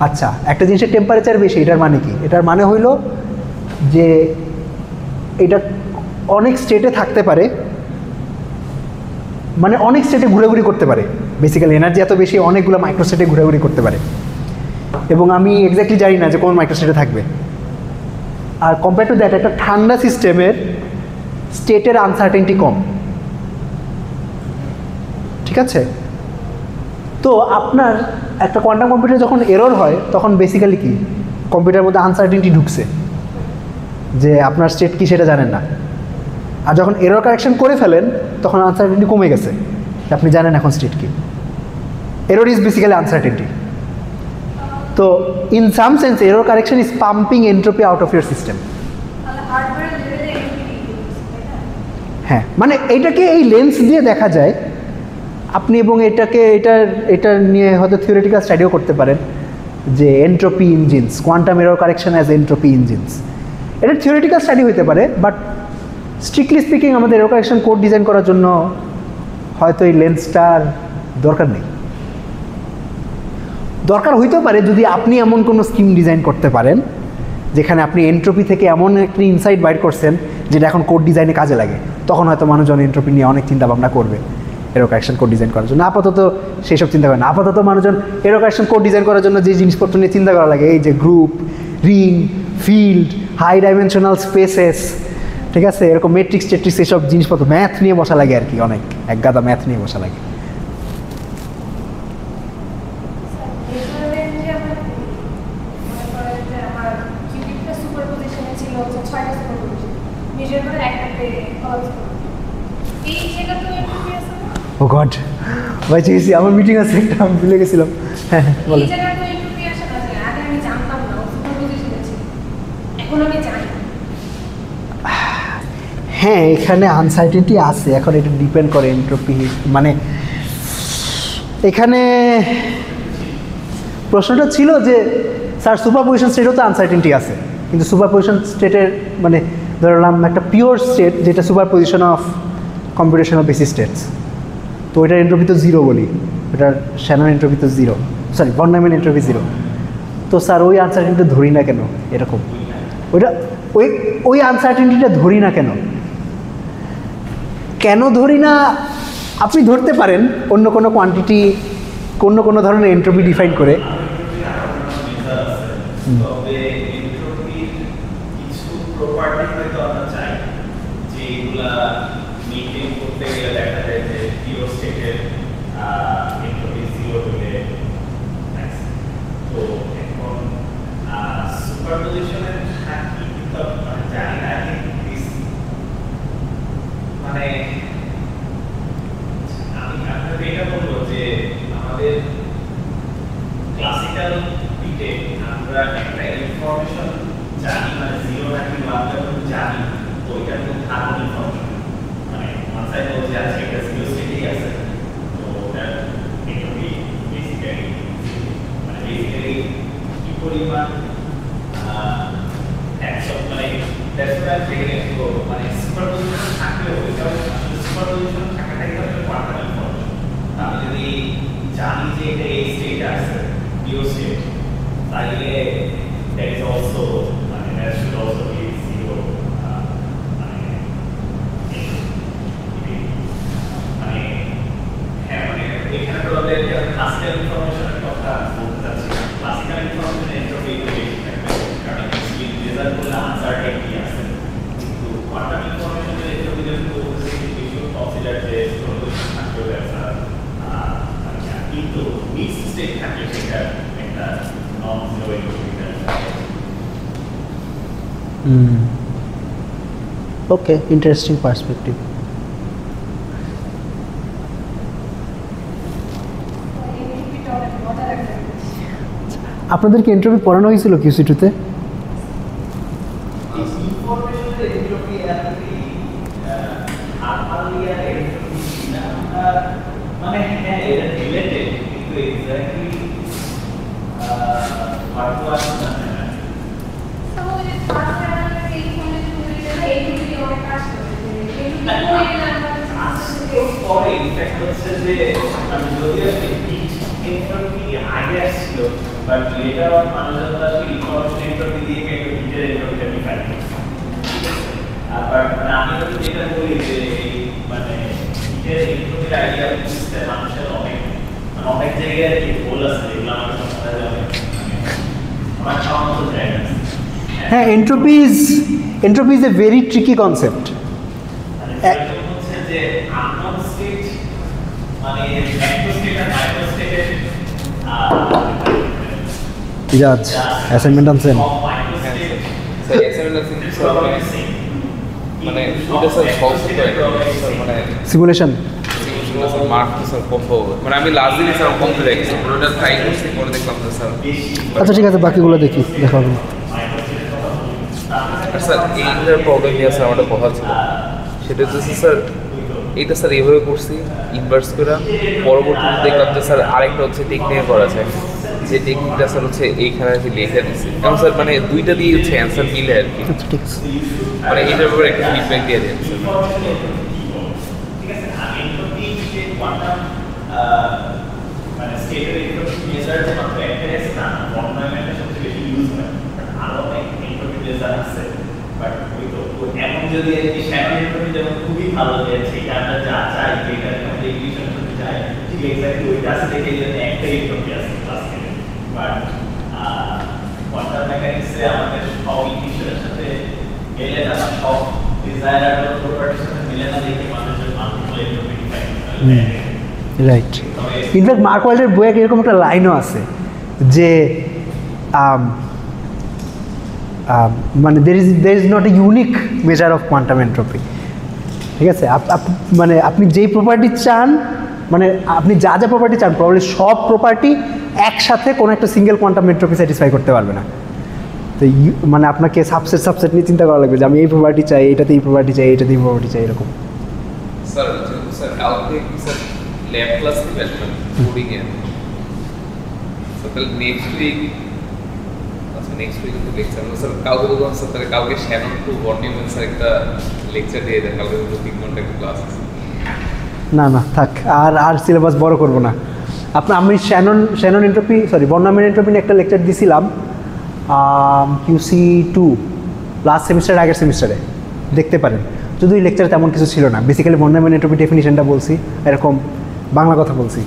আচ্ছা, একটা জিনিসের টেম্পারেচার বেশি, এটার মানে কি? এটার মানে হইল যে এটা অনেক স্টেটে থাকতে পারে, মানে অনেক স্টেটে ঘোরাঘুরি করতে পারে। বেসিক্যালি এনার্জি এত বেশি, অনেকগুলো মাইক্রো স্টেটে ঘোরাঘুরি করতে পারে, এবং আমি এক্স্যাক্টলি জানি না যে কোন মাইক্রো স্টেটে থাকবে। আর কম্পেয়ার টু দ্যাট, একটা ঠান্ডা সিস্টেমের স্টেটের আনসার্টেনটি কম, ঠিক আছে? তো আপনার একটা কোয়ান্টাম কম্পিউটার যখন এরর হয়, তখন বেসিক্যালি কি কম্পিউটারের মধ্যে আনসার্টেনটি ঢুকছে, যে আপনার স্টেট কি সেটা জানেন না। আর যখন এরর কারেকশন করে ফেলেন, তখন আনসার্টেনটি কমে গেছে, আপনি জানেন এখন স্টেট কি। Error is basically uncertainty. তো in some sense error correction is pumping entropy out of your system. হ্যাঁ, মানে এইটাকে এই লেন্স দিয়ে দেখা যায় আপনি, এবং এটা নিয়ে হয়তো থিওরিটিক্যাল স্টাডিও করতে পারেন, যে entropy engines, quantum error correction as entropy engines. এটা থিওরিটিক্যাল স্টাডি হতে পারে, বাট স্ট্রিক্টলি স্পিকিং আমাদের এরর কারেকশন কোড ডিজাইন করার জন্য হয়তো এই লেন্সটার দরকার নেই। দরকার হইতেও পারে যদি আপনি এমন কোনো স্কিম ডিজাইন করতে পারেন যেখানে আপনি এন্ট্রপি থেকে এমন একটি ইনসাইট বাইর করছেন যেটা এখন কোড ডিজাইনে কাজে লাগে, তখন হয়তো মানুষজন এন্ট্রপি নিয়ে অনেক চিন্তা ভাবনা করবে এরর কারেকশন কোড ডিজাইন করার জন্য। আপাতত সেই সব চিন্তা করে না। আপাতত মানুষজন এরর কারেকশন কোড ডিজাইন করার জন্য যে জিনিসপত্র নিয়ে চিন্তা করা লাগে, এই যে group, ring, field, high dimensional spaces, ঠিক আছে, এরকম ম্যাট্রিক্স টেট্রিক্স, এইসব জিনিসপত্র ম্যাথ নিয়ে বসা লাগে আর কি, অনেক এক গাদা ম্যাথ নিয়ে বসা লাগে। ও গড, ভাই চেয়েছি, আমার মিটিং আছে একটা, আমি ভুলে গেছিলাম। হ্যাঁ হ্যাঁ বলেন। হ্যাঁ, এখানে আনসার্টেনটি আছে, এখন এটা ডিপেন্ড করে এন্ট্রপি, মানে এখানে প্রশ্নটা ছিল যে স্যার সুপারপজিশন স্টেটেও তো আনসার্টেনটি আছে, কিন্তু সুপারপজিশন স্টেটের মানে ধরলাম একটা পিওর স্টেট যেটা superposition of computational basis states, তো ওইটার এন্ট্রপি তো জিরো বলি, ওটার শ্যানন এন্ট্রপি তো zero, sorry von Neumann entropy zero. তো স্যার ওই আনসার্টেনটিটা ধরি না কেন? এরকম ওইটা ওই আনসার্টেনটিটা ধরি না কেন? কেন ধরি না? আপনি ধরতে পারেন অন্য কোনো কোয়ান্টিটি, অন্য কোনো ধরনের এন্ট্রপি ডিফাইন করে। তবে এন্ট্রপির কিছু প্রপার্টি হয়তো আমরা চাই, যেগুলা মেইনটেইন করতে গেলে দেখা যায় যে পিওর স্টেটের এন্ট্রপি জিরো হলে, তো এখন সুপারপজিশনের কি কিন্তু মানে জানি না, মানে আমি আপনাকে এটা বলবো যে আমাদের ক্লাসিক্যাল বিটে আমরা একটা ইনফরমেশন জানি, মানে জিরো নাকি ওয়ানটা কিন্তু জানি, তো ওইটা কিন্তু থাকুন ইনফরমেশন, মানে মাথায় বলছে আছে একটা জিরো স্টেটেই আছে, তো ওটা এন্ট্রপি বেসিক্যালি কি পরিমাণ একশন, মানে দ্যাটস হোয়াট আই থিংক, তো মানে সুপারপজিশন থাকলেও এটা সুপারপজিশন থাকাটাই হচ্ছে কোয়ান্টাম ইনফরমেশন। আমি যদি জানি যে এটা এই স্টেট আছে পিওর স্টেট, তাহলে দ্যাট ইজ অলসো মানে that should also be zero, মানে মানে হ্যাঁ, মানে এখানে তো আমাদের ক্লাসিক্যাল ইনফরমেশনের কথা বলতে চাচ্ছি। ক্লাসিক্যাল ইনফরমেশন এন্ট্রপি বেশি থাকবে, কারণ রেজাল্ট করলে আনসার্টেনটি আছে, কিন্তু কোয়ান্টাম ইনফরমেশনের এন্ট্রপি যদি বলতে কিছু কনসিডার যে সুপারপজিশন থাকলেও একটা কিন্তু মিক্সড স্টেট থাকলে সেটা একটা নন জিরো এন্ট্রপি। ওকে, ইন্টারেস্টিং পার্সপেক্টিভ। আপনাদেরকে এন্ট্রপি পড়ানো হয়েছিল কিউসি2-তে? ইনফরমেশনের এন্ট্রপি মানে হ্যাঁ এটা রিলেটেড, কিন্তু এক্স্যাক্টলি হোয়াট ওয়াজ না পরে ইনফ্যাক্ট হচ্ছে যে আমি যদিও এন্ট্রপি আগে আসছিল বাট লেটার অন মানুষজন আসলে ইনফরমেশন এন্ট্রপি দিয়ে কিন্তু হিটের এন্ট্রপিটা ডিফাইন করছে। আবার মানে আমি যদি যেটা বলি যে মানে হিটের এন্ট্রপির আইডিয়া বুঝতে মানুষের অনেক জায়গায় কি ভুল আছে এগুলো আমার সমাজে অনেক আমার সমাজ যায় না। হ্যাঁ, entropy is a very tricky concept. হচ্ছে যে আননোন স্টেট মানে ম্যাক্রো স্টেট আর মাইক্রো স্টেটের জাজ অ্যাসাইনমেন্ট আনছেন? মাইক্রো স্টেট স্যার অ্যাসাইনমেন্ট মানে এটা স্যার সহজ তো মানে সিমুলেশন স্যার মার্ক তো স্যার কম পাবো মানে আমি লাস্ট দিনে স্যার কম করে রেখেছি পুরোটা ট্রাই করছি পরে দেখলাম যে স্যার আচ্ছা ঠিক আছে, বাকিগুলো দেখি, দেখা হবে। আর স্যার এইটার প্রবলেম নিয়ে স্যার আমার কথা ছিল, সেটা হচ্ছে স্যার এইটা স্যার এইভাবে করছি ইনভার্স করে, পরবর্তীতে দেখলাম যে স্যার আরেকটা হচ্ছে টেকনিকে করা যায়, যে টেকনিকটা স্যার হচ্ছে এইখানে আর কি লেখা দিচ্ছে এবং স্যার মানে দুইটা দিয়ে হচ্ছে অ্যান্সার মিলে আর কি, আচ্ছা ঠিক আছে। মানে এইটার উপরে একটা ফিডব্যাক দিয়ে দেন স্যার। ঠিক আছে, আমি এন্ট্রপি যে কোয়ান্টাম মানে স্টেটের এন্ট্রপি মেজার যে মাত্র একটা আছে না, বর্ণনামেন্টের সবচেয়ে বেশি ইউজ হয়, বাট আরো অনেক এন্ট্রপি মেজার আছে, বাট ওই তো এমন যদি একটি শ্যানন এন্ট্রপি যেমন খুবই ভালো যে সেটা আমরা যা চাই যেটা আমরা ইকুয়েশন করতে চাই ঠিক এক্স্যাক্টলি ওইটা আছে দেখে যে একটা এন্ট্রপি আছে ক্লাসিক্যালি, বাট কোয়ান্টাম মেকানিক্সে আমাদের সব ইকুয়েশনের সাথে মিলে না, সব ডিজায়ারেবল প্রপার্টির সাথে মিলে না দেখে মানুষের মাল্টিপল এন্ট্রপি ডিফাইন করে। রাইট। ইনফ্যাক্ট মার্ক ওয়াইল্ডের বইয়ে এরকম একটা লাইনও আছে যে মানে there is not a unique measure of quantum entropy. ঠিক আছে, মানে আপনি যেই প্রপার্টি চান, মানে আপনি যা যা প্রপার্টি চান প্রবাবলি সব প্রপার্টি একসাথে কোনো একটা সিঙ্গেল কোয়ান্টাম এন্ট্রপি স্যাটিসফাই করতে পারবে না। তো মানে আপনাকে সাবসেট নিয়ে চিন্তা করা লাগবে যে আমি এই প্রপার্টি চাই, এটাতে এই প্রপার্টি চাই, এটাতে এই প্রপার্টি চাই, এরকম। স্যার স্যার কালকে স্যার ল্যাব ক্লাস দিবেন কোডিং এর, স্যার তাহলে নেক্সট উইক, আচ্ছা নেক্সট উইক তো লেকচার স্যার কালকে বললাম স্যার তাহলে কালকে শ্যানন টু বর্নিমেন স্যার একটা লেকচার দিয়ে দেন, কালকে তো 3 ঘন্টা একটা ক্লাস আছে। না থাক, আর সিলেবাস বড় করব না। আমি শ্যানন এন্ট্রপি বর্ণামেন এন্ট্রপি নিয়ে একটা লেকচার দিয়েছিলাম QC2 লাস্ট সেমিস্টার আগের সেমিস্টারে, দেখতে পারেন। যদি ওই লেকচারে তেমন কিছু ছিল না, বেসিক্যালি বর্ণামেন এন্ট্রপি ডেফিনিশনটা বলছি, এরকম বাংলা কথা বলছি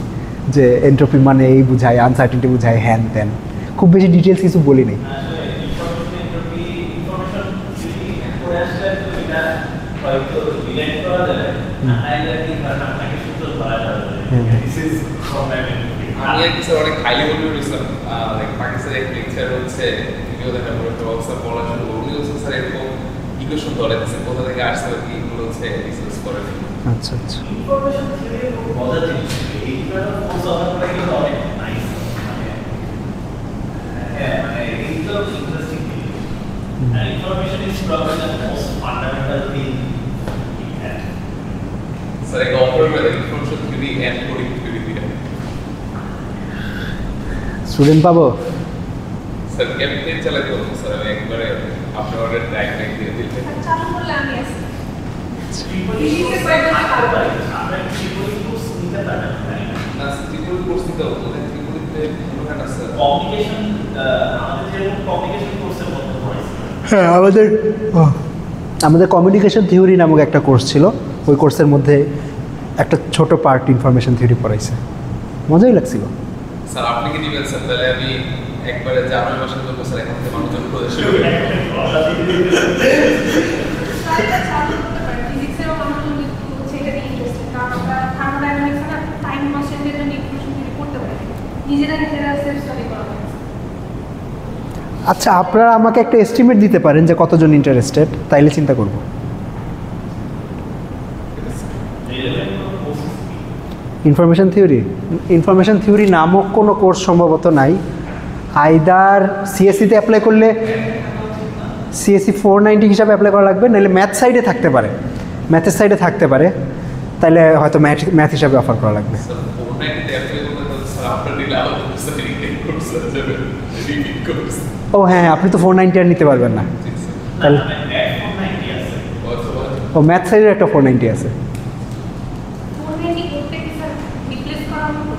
যে এন্ট্রপি মানে এই বুঝায়, আনসার্টেনটি বুঝায়, হ্যান ত্যান, খুব বেশি ডিটেলস কিছু বলি নেই। আমি আর কি স্যার অনেক হাইলি বলে রয়েছিলাম, পাকিস্তানের এক লেকচার হচ্ছে ভিডিও দেখা পড়ে তো স্যার বলা শুরু করবো, উনি হচ্ছে স্যার এরকম ইকুয়েশন ধরে দিচ্ছে কোথা থেকে আসছে আর কি, এগুলো হচ্ছে রিসার্চ করে। আচ্ছা আচ্ছা। ইনফরমেশন থিওরি খুব মজার জিনিস, এইগুলো কোর্স অফার করে কিন্তু অনেক নাইস, মানে এইগুলো ইন্টারেস্টিং জিনিস। And information is probably the most fundamental thing we have. Sir এক অফার করে information theory and coding theory দিয়ে স্টুডেন্ট পাবো? স্যার ক্যাম্পেইন চালাতে বলবো স্যার, আমি একবারে আপনার অর্ডার ট্র্যাক দিয়ে দিলে চালু করলে আমি আসি। আমরা ত্রিপুরি কোর্স নিতে পারি না ত্রিপুরি কোর্স নিতে হবে, ওদের ত্রিপুরিতে কোনো না স্যার কমিউনিকেশন, আমাদের যেরকম কমিউনিকেশন কোর্সের মতো পড়াইছে। হ্যাঁ, আমাদের কমিউনিকেশন থিওরি নামক একটা কোর্স ছিল, ওই কোর্সের মধ্যে একটা ছোট পার্ট ইনফরমেশন থিওরি পড়াইছে, মজাই লাগছিল। স্যার আপনি কি দিবেন স্যার? তাহলে আমি একবারে জানুয়ারি মাসে বলবো স্যার, এখন থেকে মানুষজন প্রদেশ তাইটা চালু করতে পারি। ফিজিক্সেরও আমার জন্য হচ্ছে এটা ইন্টারেস্টিং, কারণ আমরা থার্মোডাইনামিক্স আর টাইম কনস্ট্যান্টের জন্য ইকুয়েশন থিওরি করতে পারি, নিজেরা সেলফ স্টাডি করা হয়। আচ্ছা, আপনারা আমাকে একটা এস্টিমেট দিতে পারেন যে কতজন ইন্টারেস্টেড, তাইলে চিন্তা করব। ইনফরমেশন থিওরি নামক কোনো কোর্স সম্ভবত নাই। আইদার সিএসসিতে অ্যাপ্লাই করলে সিএসসি 490 হিসাবে অ্যাপ্লাই করা লাগবে, নাহলে ম্যাথ সাইডে থাকতে পারে, ম্যাথের সাইডে থাকতে পারে, তাহলে হয়তো ম্যাথ হিসাবে অফার করা লাগবে। স্যার 490 অ্যাপ্লাই করলে তো স্যার আপনার দিলে আলাদা স্যার রিটেক কোর্স আছে, রিপিট কোর্স। ও হ্যাঁ, আপনি তো 490 আর নিতে পারবেন না, তাহলে ও ম্যাথ সাইডের একটা 490 আছে। 490 করতে কি স্যার রিপ্লেস করা হতো?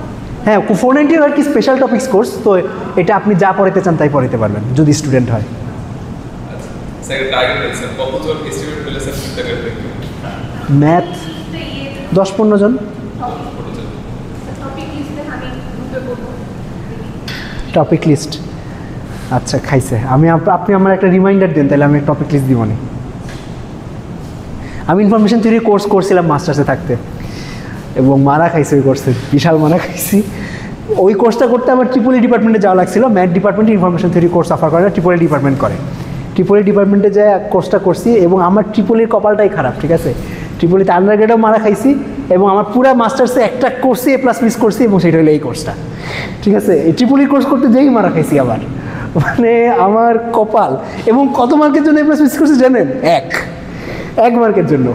হ্যাঁ 490 আর কি স্পেশাল টপিক্স কোর্স, তো এটা আপনি যা পড়াতে চান তাই পড়াতে পারবেন যদি স্টুডেন্ট হয়। আচ্ছা স্যার টার্গেট আছে কতজন এস্টিমেট পেলে স্যার চিন্তা করতে ম্যাথ 10-15 জন। টপিক লিস্টে আমি গ্রুপে বলবো। টপিক লিস্ট আচ্ছা খাইছে, আপনি আমার একটা রিমাইন্ডার দেন, তাহলে আমি টপিক লিস্ট দিব না। আমি ইনফরমেশন থিওরি কোর্স করছিলাম মাস্টার্সে থাকতে, এবং মারা খাইছি ওই কোর্সে, বিশাল মারা খাইছি। ওই কোর্সটা করতে আমার ট্রিপলি ডিপার্টমেন্টে যাওয়া লাগছিল। ম্যাথ ডিপার্টমেন্টে ইনফরমেশন থিওরি কোর্স অফার করে না, ট্রিপলি ডিপার্টমেন্ট করে। ট্রিপলি ডিপার্টমেন্টে যে কোর্সটা করছি, এবং আমার ট্রিপলির কপালটাই খারাপ, ঠিক আছে। ট্রিপলিতে আন্ডারগ্রেডেও মারা খাইছি, এবং আমার পুরো মাস্টার্সে একটা কোর্সে A+ মিস করছি, এবং সেটা হলো এই কোর্সটা, ঠিক আছে। এই ট্রিপলি কোর্স করতে যেই মারা খাইছি আবার, মানে আমার কপাল। এবং কত মার্কের জন্য A+ মিস করছি জানেন? এক মার্কের জন্য।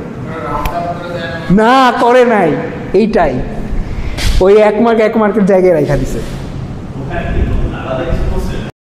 না করে নাই, এইটাই ওই 1 মার্কের জায়গায় রাখা দিছে। ওখানে